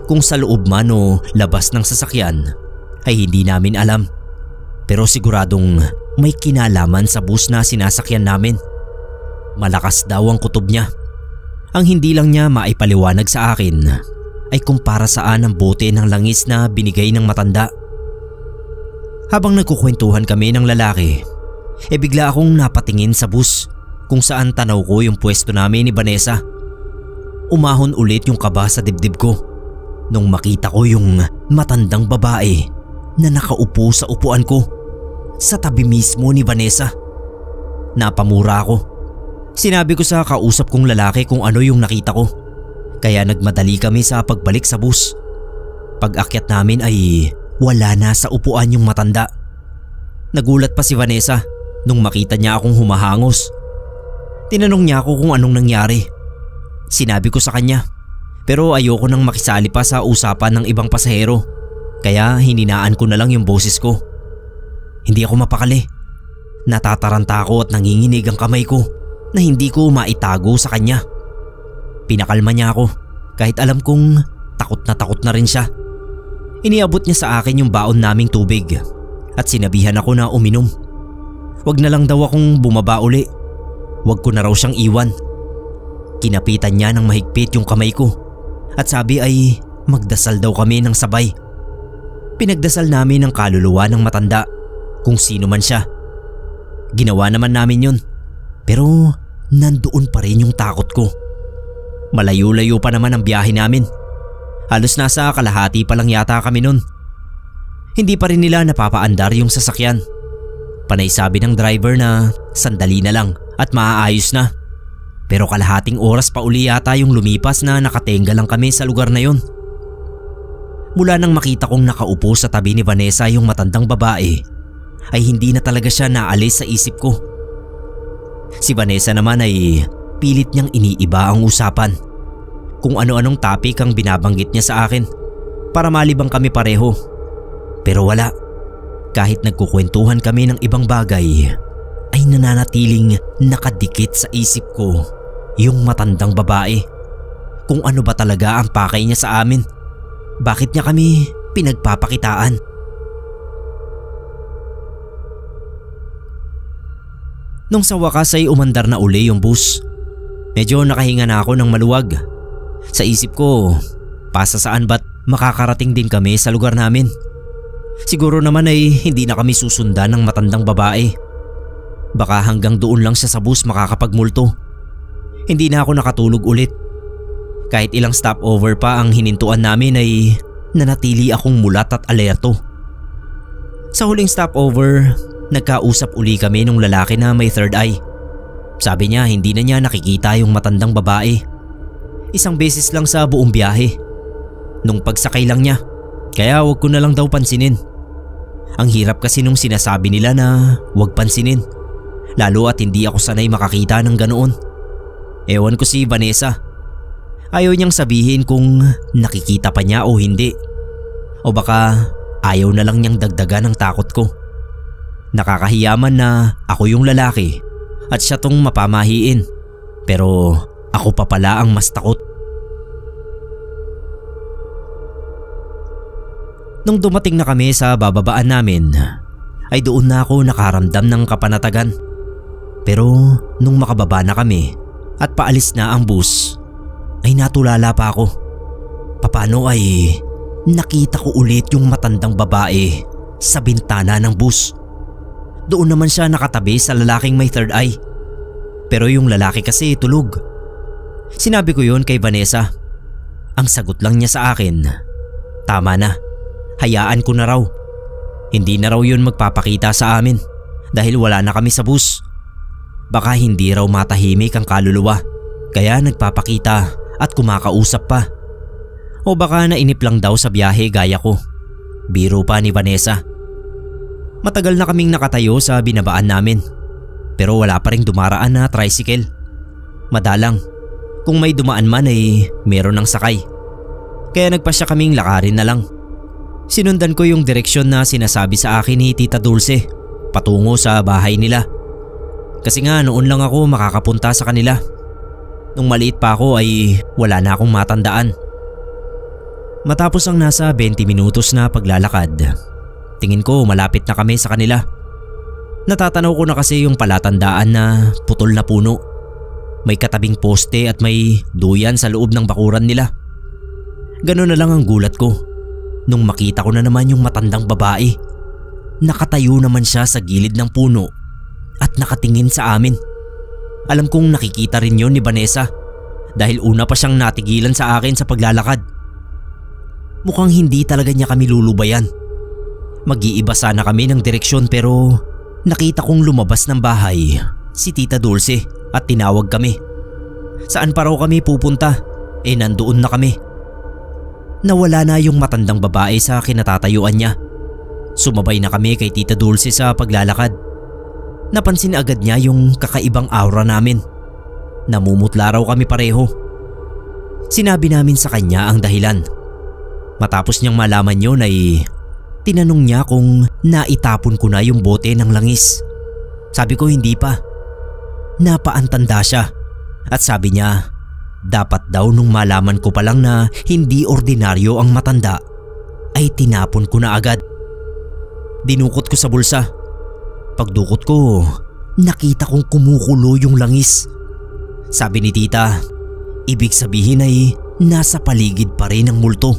[SPEAKER 1] Kung sa loob man o labas ng sasakyan ay hindi namin alam. Pero siguradong may kinalaman sa bus na sinasakyan namin. Malakas daw ang kutob niya. Ang hindi lang niya maipaliwanag sa akin ay kung para saan ang bote ng langis na binigay ng matanda. Habang nagkukwentuhan kami ng lalaki, bigla akong napatingin sa bus kung saan tanaw ko yung pwesto namin ni Vanessa. Umahon ulit yung kaba sa dibdib ko nung makita ko yung matandang babae na nakaupo sa upuan ko sa tabi mismo ni Vanessa. Napamura ako. Sinabi ko sa kausap kong lalaki kung ano yung nakita ko, kaya nagmadali kami sa pagbalik sa bus. Pag-akyat namin ay wala na sa upuan yung matanda. Nagulat pa si Vanessa nung makita niya akong humahangos. Tinanong niya ako kung anong nangyari. Sinabi ko sa kanya, pero ayoko nang makisali pa sa usapan ng ibang pasahero, kaya hininaan ko na lang yung boses ko. Hindi ako mapakali. Natataranta ako at nanginginig ang kamay ko na hindi ko maitago sa kanya. Pinakalma niya ako kahit alam kong takot na rin siya. Iniabot niya sa akin yung baon naming tubig at sinabihan ako na uminom. Wag na lang daw akong bumaba uli. Wag ko na raw siyang iwan. Kinapitan niya ng mahigpit yung kamay ko at sabi ay magdasal daw kami ng sabay. Pinagdasal namin ang kaluluwa ng matanda, kung sino man siya. Ginawa naman namin yun, pero nandoon pa rin yung takot ko. Malayo-layo pa naman ang biyahe namin. Halos nasa kalahati pa lang yata kami nun. Hindi pa rin nila napapaandar yung sasakyan. Panay sabi ng driver na sandali na lang at maaayos na. Pero kalahating oras pa uli yata yung lumipas na nakatenga lang kami sa lugar na yon. Mula nang makita kong nakaupo sa tabi ni Vanessa yung matandang babae, ay hindi na talaga siya naalis sa isip ko. Si Vanessa naman ay pilit niyang iniiba ang usapan. Kung ano-anong topic ang binabanggit niya sa akin para malibang kami pareho. Pero wala. Kahit nagkukwentuhan kami ng ibang bagay, ay nananatiling nakadikit sa isip ko yung matandang babae. Kung ano ba talaga ang pakay niya sa amin. Bakit niya kami pinagpapakitaan? Nung sa wakas ay umandar na uli yung bus. Medyo nakahinga na ako ng maluwag. Sa isip ko, pasa saan ba't makakarating din kami sa lugar namin? Siguro naman ay hindi na kami susundan ng matandang babae. Baka hanggang doon lang siya sa bus makakapagmulto. Hindi na ako nakatulog ulit. Kahit ilang stopover pa ang hinintuan namin ay nanatili akong mulat at alerto. Sa huling stopover, nagkausap uli kami nung lalaki na may third eye. Sabi niya hindi na niya nakikita yung matandang babae. Isang beses lang sa buong biyahe. Nung pagsakay lang niya, kaya wag ko na lang daw pansinin. Ang hirap kasi nung sinasabi nila na wag pansinin. Lalo at hindi ako sanay makakita ng ganoon. Ewan ko si Vanessa. Ayaw niyang sabihin kung nakikita pa niya o hindi. O baka ayaw na lang niyang dagdagan ang takot ko. Nakakahiyaman na ako yung lalaki at siya tong mapamahiin. Pero ako pa pala ang mas takot. Nung dumating na kami sa bababaan namin, ay doon na ako nakaramdam ng kapanatagan. Pero nung makababa na kami at paalis na ang bus, ay natulala pa ako. Paano ay nakita ko ulit yung matandang babae sa bintana ng bus. Doon naman siya nakatabi sa lalaking may third eye. Pero yung lalaki kasi tulog. Sinabi ko yun kay Vanessa. Ang sagot lang niya sa akin, tama na, hayaan ko na raw. Hindi na raw yun magpapakita sa amin dahil wala na kami sa bus. Baka hindi raw matahimik ang kaluluwa kaya nagpapakita at kumakausap pa. O baka nainip lang daw sa biyahe gaya ko. Biro pa ni Vanessa. Matagal na kaming nakatayo sa binabaan namin pero wala pa ring dumaraan na tricycle. Madalang, kung may dumaan man ay meron ng sakay. Kaya nagpasya kaming lakarin na lang. Sinundan ko yung direksyon na sinasabi sa akin ni Tita Dulce patungo sa bahay nila. Kasi nga noon lang ako makakapunta sa kanila. Nung maliit pa ako ay wala na akong matandaan. Matapos ang nasa 20 minutos na paglalakad, tingin ko malapit na kami sa kanila. Natatanaw ko na kasi yung palatandaan na putol na puno. May katabing poste at may duyan sa loob ng bakuran nila. Ganun na lang ang gulat ko nung makita ko na naman yung matandang babae. Nakatayo naman siya sa gilid ng puno at nakatingin sa amin. Alam kong nakikita rin yon ni Vanessa dahil una pa siyang natigilan sa akin sa paglalakad. Mukhang hindi talaga niya kami lulubayan. Mag-iiba sana kami ng direksyon pero nakita kong lumabas ng bahay si Tita Dulce at tinawag kami. Saan pa raw kami pupunta? Nandoon na kami. Nawala na yung matandang babae sa kinatatayuan niya. Sumabay na kami kay Tita Dulce sa paglalakad. Napansin agad niya yung kakaibang aura namin. Namumutla raw kami pareho. Sinabi namin sa kanya ang dahilan. Matapos niyang malaman yun ay tinanong niya kung naitapon ko na yung bote ng langis. Sabi ko hindi pa. Napaantanda siya at sabi niya dapat daw nung malaman ko pa lang na hindi ordinaryo ang matanda ay tinapon ko na agad. Dinukot ko sa bulsa. Pagdukot ko, nakita kong kumukulo yung langis. Sabi ni Tita, ibig sabihin ay nasa paligid pa rin ang multo.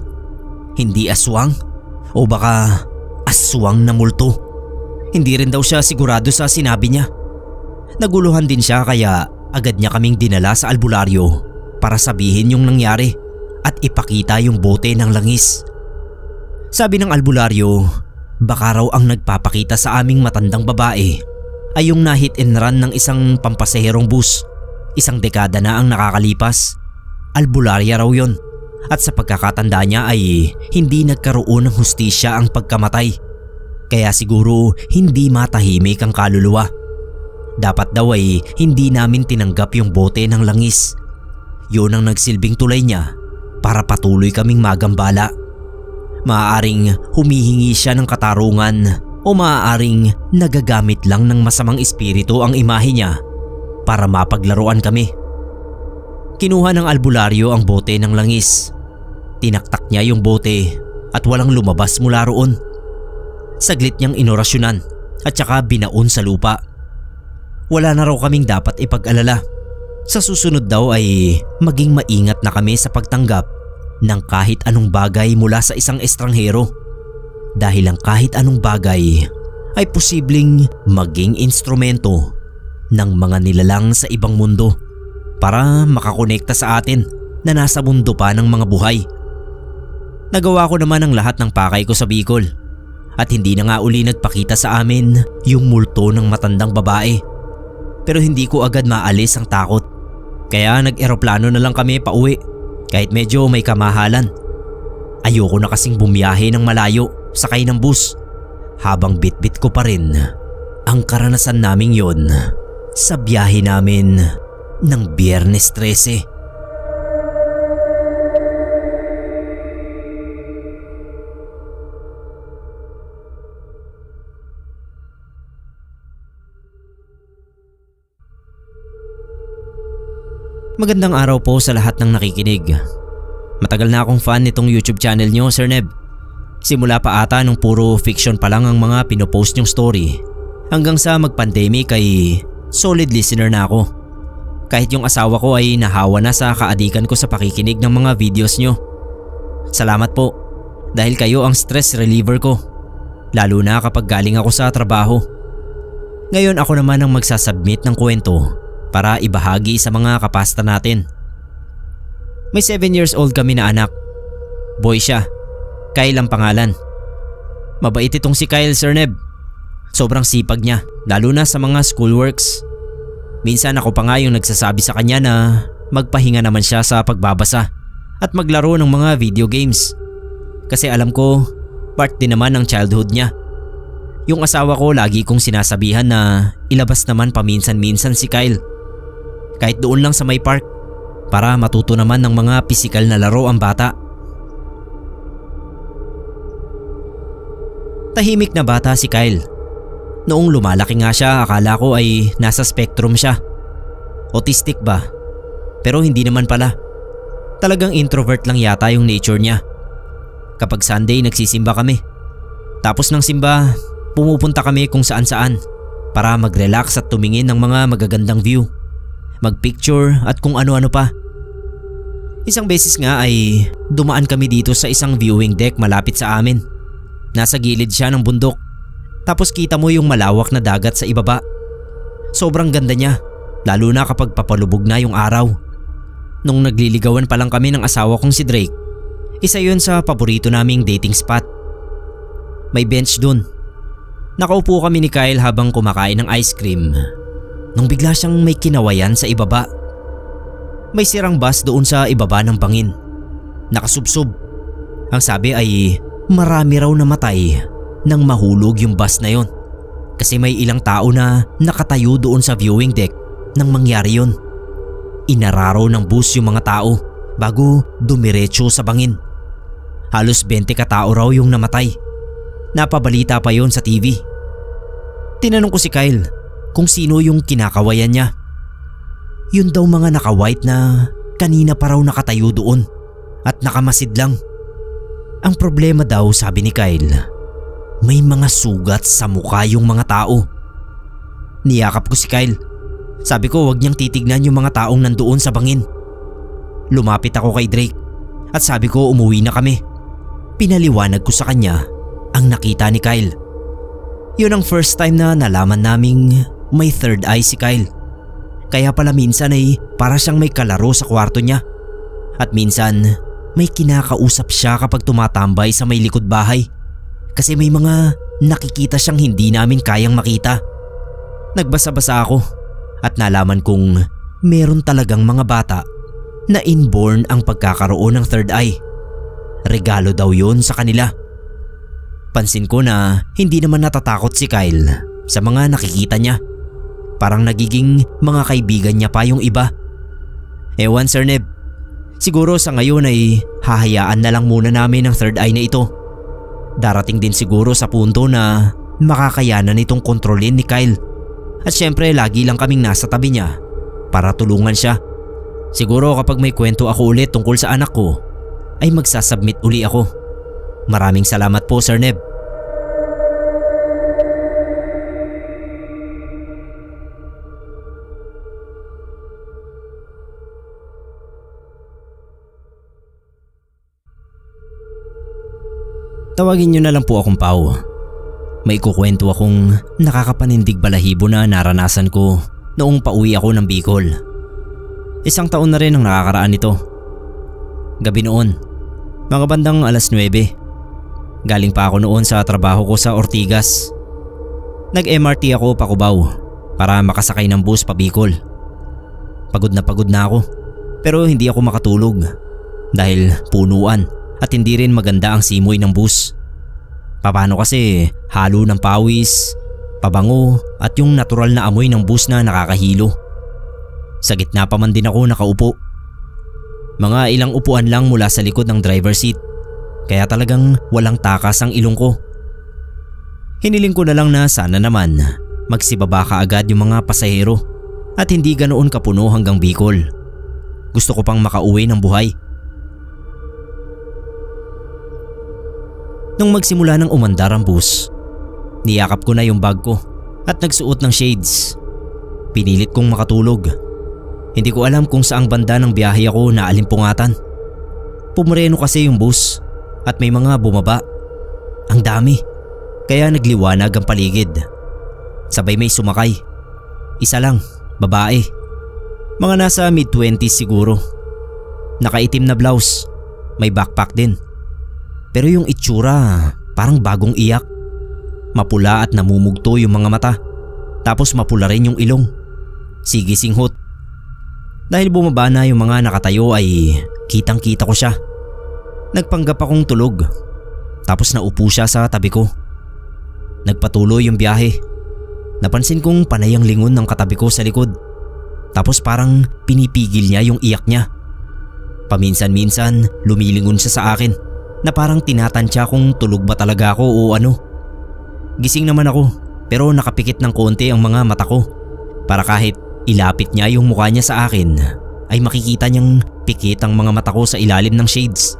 [SPEAKER 1] Hindi aswang o baka aswang na multo. Hindi rin daw siya sigurado sa sinabi niya. Naguluhan din siya kaya agad niya kaming dinala sa albularyo para sabihin yung nangyari at ipakita yung bote ng langis. Sabi ng albularyo, baka raw ang nagpapakita sa aming matandang babae ay yung na-hit and run ng isang pampasaherong bus. Isang dekada na ang nakakalipas. Albularya raw yon. At sa pagkakatanda niya ay hindi nagkaroon ng hustisya ang pagkamatay. Kaya siguro hindi matahimik ang kaluluwa. Dapat daw ay hindi namin tinanggap yung bote ng langis. Yun ang nagsilbing tulay niya para patuloy kaming magambala. Maaaring humihingi siya ng katarungan o maaaring nagagamit lang ng masamang espiritu ang imahe niya para mapaglaruan kami. Kinuha ng albularyo ang bote ng langis. Tinaktak niya yung bote at walang lumabas mula roon. Saglit niyang inorasyonan at saka binaon sa lupa. Wala na raw kaming dapat ipag-alala. Sa susunod daw ay maging maingat na kami sa pagtanggap ng kahit anong bagay mula sa isang estranghero. Dahil ang kahit anong bagay ay posibleng maging instrumento ng mga nilalang sa ibang mundo para makakonekta sa atin na nasa mundo pa ng mga buhay. Nagawa ko naman ang lahat ng pakay ko sa Bicol at hindi na nga uli nagpakita sa amin yung multo ng matandang babae. Pero hindi ko agad maalis ang takot. Kaya nag-eroplano na lang kami pauwi kahit medyo may kamahalan. Ayoko na kasing bumiyahe ng malayo sakay ng bus habang bitbit ko pa rin ang karanasan naming yon sa biyahe namin ng Biyernes 13. Magandang araw po sa lahat ng nakikinig. Matagal na akong fan nitong YouTube channel nyo, Sir Neb. Simula pa ata nung puro fiction pa lang ang mga pinopost nyong story hanggang sa mag-pandemic ay solid listener na ako. Kahit yung asawa ko ay nahawa na sa kaadikan ko sa pakikinig ng mga videos nyo. Salamat po. dahil kayo ang stress reliever ko, lalo na kapag galing ako sa trabaho. Ngayon ako naman ang magsasubmit ng kwento para ibahagi sa mga kapasta natin. May 7 years old kami na anak. Boy siya. Kyle ang pangalan. Mabait itong si Kyle, Sir Neb. Sobrang sipag niya, lalo na sa mga schoolworks. Minsan ako pa nga yung nagsasabi sa kanya na magpahinga naman siya sa pagbabasa at maglaro ng mga video games. Kasi alam ko, part din naman ng childhood niya. Yung asawa ko lagi kong sinasabihan na ilabas naman paminsan-minsan si Kyle. Kahit doon lang sa may park, para matuto naman ng mga pisikal na laro ang bata. Tahimik na bata si Kyle. Noong lumalaki nga siya, akala ko ay nasa spectrum siya. Autistic ba? Pero hindi naman pala. Talagang introvert lang yata yung nature niya. Kapag Sunday nagsisimba kami. Tapos ng simba, pumupunta kami kung saan saan para mag-relax at tumingin ng mga magagandang view, mag-picture at kung ano-ano pa. Isang beses nga ay dumaan kami dito sa isang viewing deck malapit sa amin. Nasa gilid siya ng bundok. Tapos kita mo yung malawak na dagat sa ibaba. Sobrang ganda niya, lalo na kapag papalubog na yung araw. Nung nagliligawan pa lang kami ng asawa kong si Drake, isa yun sa paborito naming dating spot. May bench dun. Nakaupo kami ni Kyle habang kumakain ng ice cream nung bigla siyang may kinawayan sa ibaba. May sirang bus doon sa ibaba ng bangin. Nakasubsob. Ang sabi ay marami raw namatay nang mahulog yung bus na yon. Kasi may ilang tao na nakatayo doon sa viewing deck nang mangyari yon. Inararo ng bus yung mga tao bago dumiretso sa bangin. Halos 20 katao raw yung namatay. Napabalita pa yon sa TV. Tinanong ko si Kyle kung sino yung kinakawayan niya. Yun daw mga naka-white na kanina pa raw nakatayo doon at nakamasid lang. Ang problema daw, sabi ni Kyle, may mga sugat sa mukha yung mga tao. Niyakap ko si Kyle. Sabi ko wag niyang titignan yung mga taong nandoon sa bangin. Lumapit ako kay Drake at sabi ko umuwi na kami. Pinaliwanag ko sa kanya ang nakita ni Kyle. Yun ang first time na nalaman naming may third eye si Kyle. Kaya pala minsan ay para siyang may kalaro sa kwarto niya. At minsan may kinakausap siya kapag tumatambay sa may likod bahay. Kasi may mga nakikita siyang hindi namin kayang makita. Nagbasa-basa ako at nalaman kong meron talagang mga bata na inborn ang pagkakaroon ng third eye. Regalo daw yun sa kanila. Pansin ko na hindi naman natatakot si Kyle sa mga nakikita niya. Parang nagiging mga kaibigan niya pa yung iba. Ewan, Sir Neb. Siguro sa ngayon ay hahayaan na lang muna namin ang third eye na ito. Darating din siguro sa punto na makakayanan nitong kontrolin ni Kyle. At syempre lagi lang kaming nasa tabi niya para tulungan siya. Siguro kapag may kwento ako ulit tungkol sa anak ko ay magsasubmit uli ako. Maraming salamat po, Sir Neb. Tawagin niyo na lang po akong Pau. May kukwento akong nakakapanindig balahibo na naranasan ko noong pauwi ako ng Bicol. 1 taon na rin ang nakakaraan nito. Gabi noon, mga bandang 9:00. Galing pa ako noon sa trabaho ko sa Ortigas. Nag-MRT ako pa Cubao para makasakay ng bus pa Bicol. Pagod na ako pero hindi ako makatulog dahil punuan at hindi rin maganda ang simoy ng bus. Paano kasi halo ng pawis, pabango at yung natural na amoy ng bus na nakakahilo. Sa gitna pa man din ako nakaupo. Mga ilang upuan lang mula sa likod ng driver seat, kaya talagang walang takas ang ilong ko. Hiniling ko na lang na sana naman magsibaba kaagad yung mga pasahero at hindi ganoon kapuno hanggang Bicol. Gusto ko pang makauwi ng buhay. Nung magsimula ng umandar ang bus, niyakap ko na yung bag ko at nagsuot ng shades. Pinilit kong makatulog. Hindi ko alam kung saang banda ng biyahe ako naalimpungatan. Pumreno kasi yung bus at may mga bumaba. Ang dami, kaya nagliwanag ang paligid. Sabay may sumakay. Isa lang, babae. Mga nasa mid-20s siguro. Nakaitim na blouse, may backpack din. Pero yung itsura parang bagong iyak. Mapula at namumugto yung mga mata. Tapos mapula rin yung ilong. Sigisinghot. Dahil bumaba na yung mga nakatayo ay kitang kita ko siya. Nagpanggap akong tulog. Tapos naupo siya sa tabi ko. Nagpatuloy yung biyahe. Napansin kong panay ang lingon ng katabi ko sa likod. Tapos parang pinipigil niya yung iyak niya. Paminsan-minsan lumilingon siya sa akin na parang tinatansya kung tulog ba talaga ako o ano. Gising naman ako pero nakapikit ng konti ang mga mata ko para kahit ilapit niya yung mukha niya sa akin ay makikita niyang pikit ang mga mata ko sa ilalim ng shades.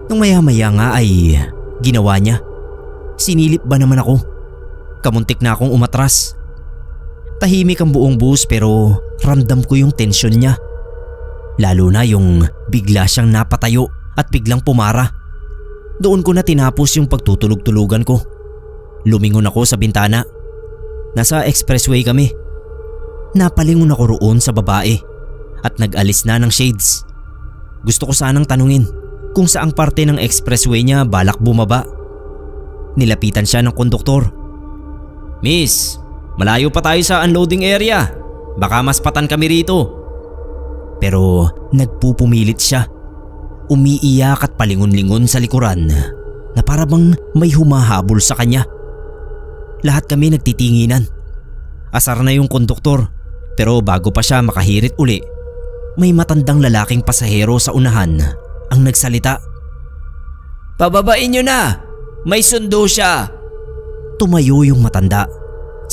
[SPEAKER 1] Nung maya-maya nga ay ginawa niya. Sinilip ba naman ako? Kamuntik na akong umatras. Tahimik ang buong bus pero ramdam ko yung tensyon niya. Lalo na yung bigla siyang napatayo at biglang pumara. Doon ko na tinapos yung pagtutulog-tulugan ko. Lumingon ako sa bintana. Nasa expressway kami. Napalingon ako roon sa babae at nag-alis na ng shades. Gusto ko sanang tanungin kung saang parte ng expressway niya balak bumaba. Nilapitan siya ng konduktor. "Miss, malayo pa tayo sa unloading area. Baka maspatan kami rito." Pero nagpupumilit siya. Umiiyak at palingon-lingon sa likuran na para bang may humahabol sa kanya. Lahat kami nagtitinginan. Asar na yung konduktor pero bago pa siya makahirit uli, may matandang lalaking pasahero sa unahan ang nagsalita. "Pababain niyo na! May sundo siya!" Tumayo yung matanda.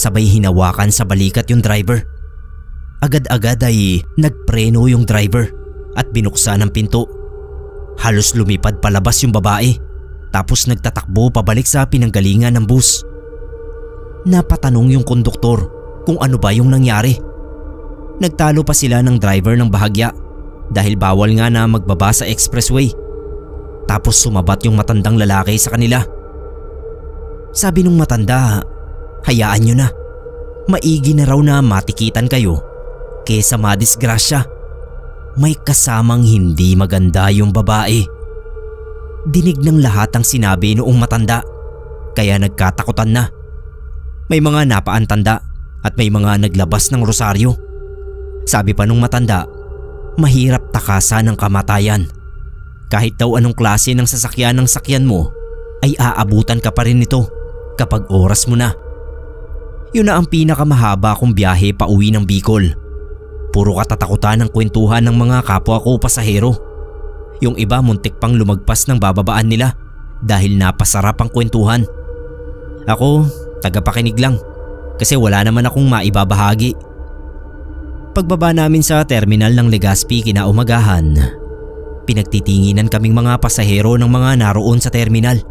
[SPEAKER 1] Sabay hinawakan sa balikat yung driver. Agad-agad ay nagpreno yung driver at binuksan ang pinto. Halos lumipad palabas yung babae tapos nagtatakbo pabalik sa pinanggalingan ng bus. Napatanong yung konduktor kung ano ba yung nangyari. Nagtalo pa sila ng driver ng bahagya dahil bawal nga na magbaba sa expressway. Tapos sumabat yung matandang lalaki sa kanila. Sabi nung matanda, "Hayaan nyo na. Maigi na raw na matikitan kayo kesa madisgrasya. May kasamang hindi maganda yung babae." Dinig ng lahat ang sinabi noong matanda kaya nagkatakutan na. May mga napaantanda at may mga naglabas ng rosaryo. Sabi pa nung matanda, mahirap takasan ng kamatayan. Kahit daw anong klase ng sasakyan ng sakyan mo ay aabutan ka pa rin nito kapag oras mo na. Yun na ang pinakamahaba kong biyahe pa uwi ng Bicol. Puro katatakutan ng kwentuhan ng mga kapwa ko pasahero. Yung iba muntik pang lumagpas ng bababaan nila dahil napasarap ang kwentuhan. Ako, tagapakinig lang kasi wala naman akong maibabahagi. Pagbaba namin sa terminal ng Legazpi kinaumagahan, pinagtitinginan kaming mga pasahero ng mga naroon sa terminal.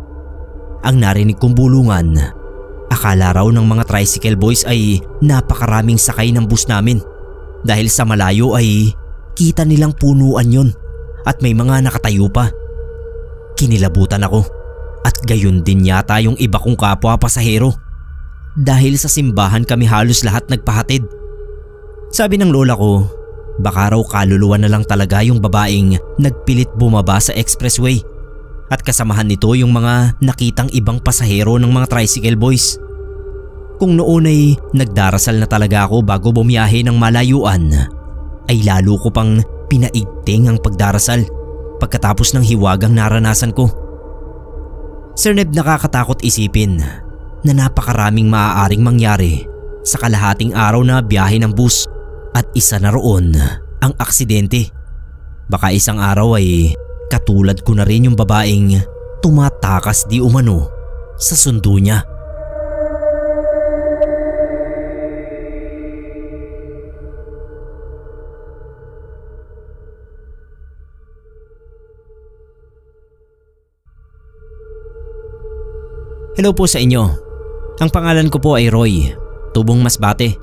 [SPEAKER 1] Ang narinig kong bulungan, akala raw ng mga tricycle boys ay napakaraming sakay ng bus namin dahil sa malayo ay kita nilang punuan yon at may mga nakatayo pa. Kinilabutan ako at gayon din yata yung iba kong kapwa pasahero dahil sa simbahan kami halos lahat nagpahatid. Sabi ng lola ko, baka raw kaluluwa na lang talaga yung babaeng nagpilit bumaba sa expressway at kasamahan nito yung mga nakitang ibang pasahero ng mga tricycle boys. Kung noon ay nagdarasal na talaga ako bago bumiyahe ng malayuan, ay lalo ko pang pinaigting ang pagdarasal pagkatapos ng hiwagang naranasan ko. Sir Neb, nakakatakot isipin na napakaraming maaaring mangyari sa kalahating araw na biyahe ng bus at isa na roon ang aksidente. Baka isang araw ay katulad ko na rin yung babaeng tumatakas di umano sa sundo niya. Hello po sa inyo. Ang pangalan ko po ay Roy, tubong Masbate.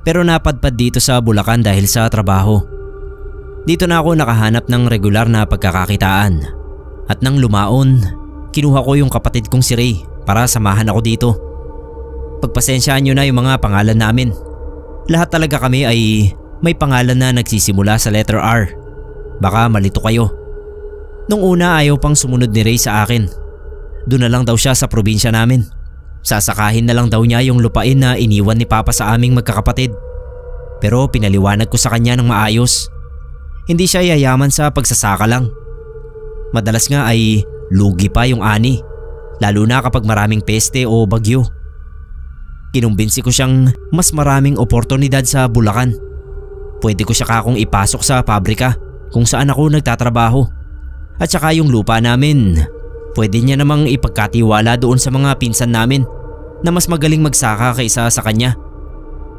[SPEAKER 1] Pero napadpad dito sa Bulacan dahil sa trabaho. Dito na ako nakahanap ng regular na pagkakakitaan At nang lumaon, kinuha ko yung kapatid kong si Ray para samahan ako dito. Pagpasensyaan nyo na yung mga pangalan namin. Lahat talaga kami ay may pangalan na nagsisimula sa letter R. Baka malito kayo. Nung una ayaw pang sumunod ni Ray sa akin. Doon na lang daw siya sa probinsya namin. Sasakahin na lang daw niya yung lupain na iniwan ni Papa sa aming magkakapatid. Pero pinaliwanag ko sa kanya ng maayos. Hindi siya yayaman sa pagsasaka lang. Madalas nga ay lugi pa yung ani, lalo na kapag maraming peste o bagyo. Kinumbinsi ko siyang mas maraming oportunidad sa Bulacan. Pwede ko siya kakong ipasok sa pabrika kung saan ako nagtatrabaho. At saka yung lupa namin, pwede niya namang ipagkatiwala doon sa mga pinsan namin na mas magaling magsaka kaysa sa kanya.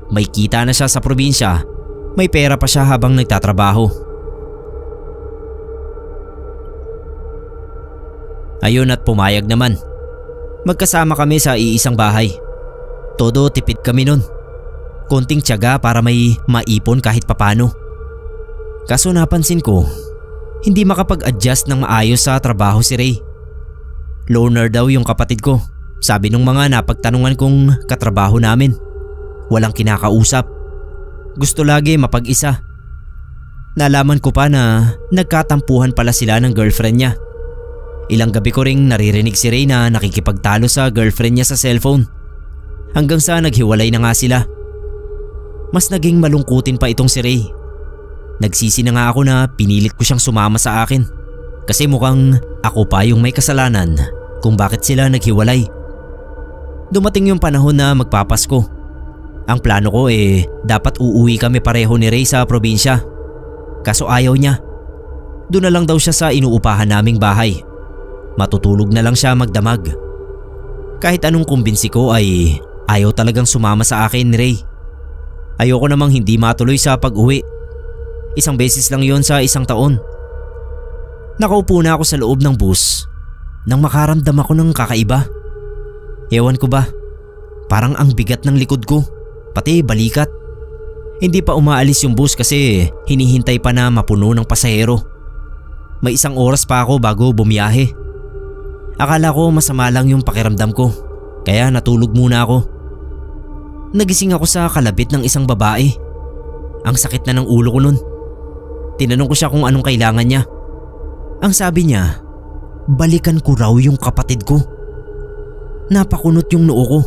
[SPEAKER 1] May kita na siya sa probinsya, may pera pa siya habang nagtatrabaho. Ayun at pumayag naman. Magkasama kami sa iisang bahay. Todo tipid kami nun. Konting tiyaga para may maipon kahit papano. Kaso napansin ko, hindi makapag-adjust ng maayos sa trabaho si Ray. Loner daw yung kapatid ko, sabi nung mga napagtanungan kong katrabaho namin. Walang kinakausap. Gusto lagi mapag-isa. Nalaman ko pa na nagkatampuhan pala sila ng girlfriend niya. Ilang gabi ko ring naririnig si Ray na nakikipagtalo sa girlfriend niya sa cellphone. Hanggang sa naghiwalay na nga sila. Mas naging malungkutin pa itong si Ray. Nagsisi na nga ako na pinilit ko siyang sumama sa akin. Kasi mukhang ako pa yung may kasalanan kung bakit sila naghiwalay. Dumating yung panahon na magpapasko. Ang plano ko dapat uuwi kami pareho ni Ray sa probinsya. Kaso ayaw niya. Doon na lang daw siya sa inuupahan naming bahay. Matutulog na lang siya magdamag. Kahit anong kumbinsi ko ay ayaw talagang sumama sa akin ni Ray. Ayoko namang hindi matuloy sa pag-uwi. Isang beses lang yon sa isang taon. Nakaupo na ako sa loob ng bus nang makaramdam ako ng kakaiba. Ewan ko ba, parang ang bigat ng likod ko, pati balikat. Hindi pa umaalis yung bus kasi hinihintay pa na mapuno ng pasahero. May 1 oras pa ako bago bumiyahe. Akala ko masama lang yung pakiramdam ko, kaya natulog muna ako. Nagising ako sa kalabit ng isang babae. Ang sakit na ng ulo ko nun. Tinanong ko siya kung anong kailangan niya. Ang sabi niya, balikan ko raw yung kapatid ko. Napakunot yung noo ko.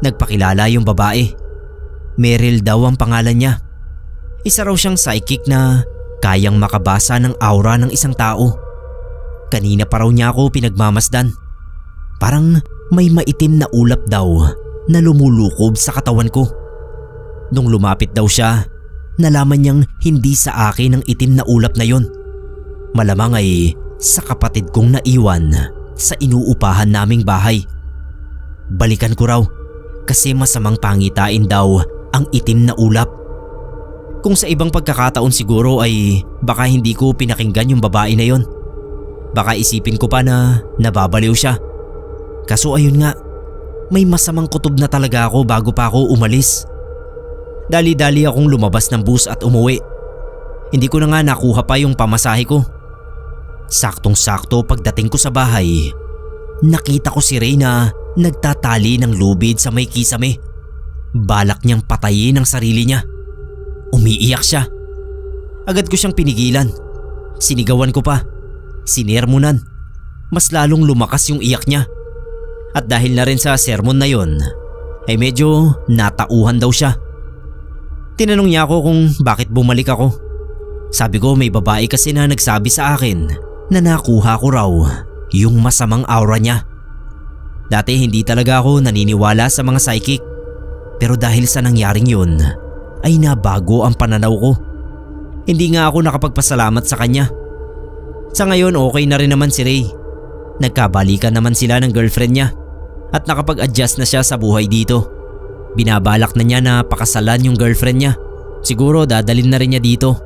[SPEAKER 1] Nagpakilala yung babae. Meryl daw ang pangalan niya. Isa raw siyang psychic na kayang makabasa ng aura ng isang tao. Kanina pa raw niya ako pinagmamasdan. Parang may maitim na ulap daw na lumulukob sa katawan ko. Nung lumapit daw siya, nalaman niyang hindi sa akin ang itim na ulap na yon. Malamang ay sa kapatid kong naiwan sa inuupahan naming bahay. Balikan ko raw kasi masamang pangitain daw ang itim na ulap. Kung sa ibang pagkakataon siguro ay baka hindi ko pinakinggan yung babae na yon. Baka isipin ko pa na nababaliw siya. Kaso ayun nga, may masamang kutob na talaga ako bago pa ako umalis. Dali-dali akong lumabas ng bus at umuwi. Hindi ko na nga nakuha pa yung pamasahe ko. Saktong-sakto pagdating ko sa bahay, nakita ko si Ray na nagtatali ng lubid sa may kisame. Balak niyang patayin ang sarili niya. Umiiyak siya. Agad ko siyang pinigilan. Sinigawan ko pa. Sinermonan. Mas lalong lumakas yung iyak niya. At dahil na rin sa sermon na yon, ay medyo natauhan daw siya. Tinanong niya ako kung bakit bumalik ako. Sabi ko may babae kasi na nagsabi sa akin na nakuha ko raw yung masamang aura niya. Dati hindi talaga ako naniniwala sa mga psychic. Pero dahil sa nangyaring yun, ay nabago ang pananaw ko. Hindi nga ako nakapagpasalamat sa kanya. Sa ngayon okay na rin naman si Ray. Nagkabalikan naman sila ng girlfriend niya at nakapag-adjust na siya sa buhay dito. Binabalak na niya na pakasalan yung girlfriend niya. Siguro dadalhin na rin niya dito.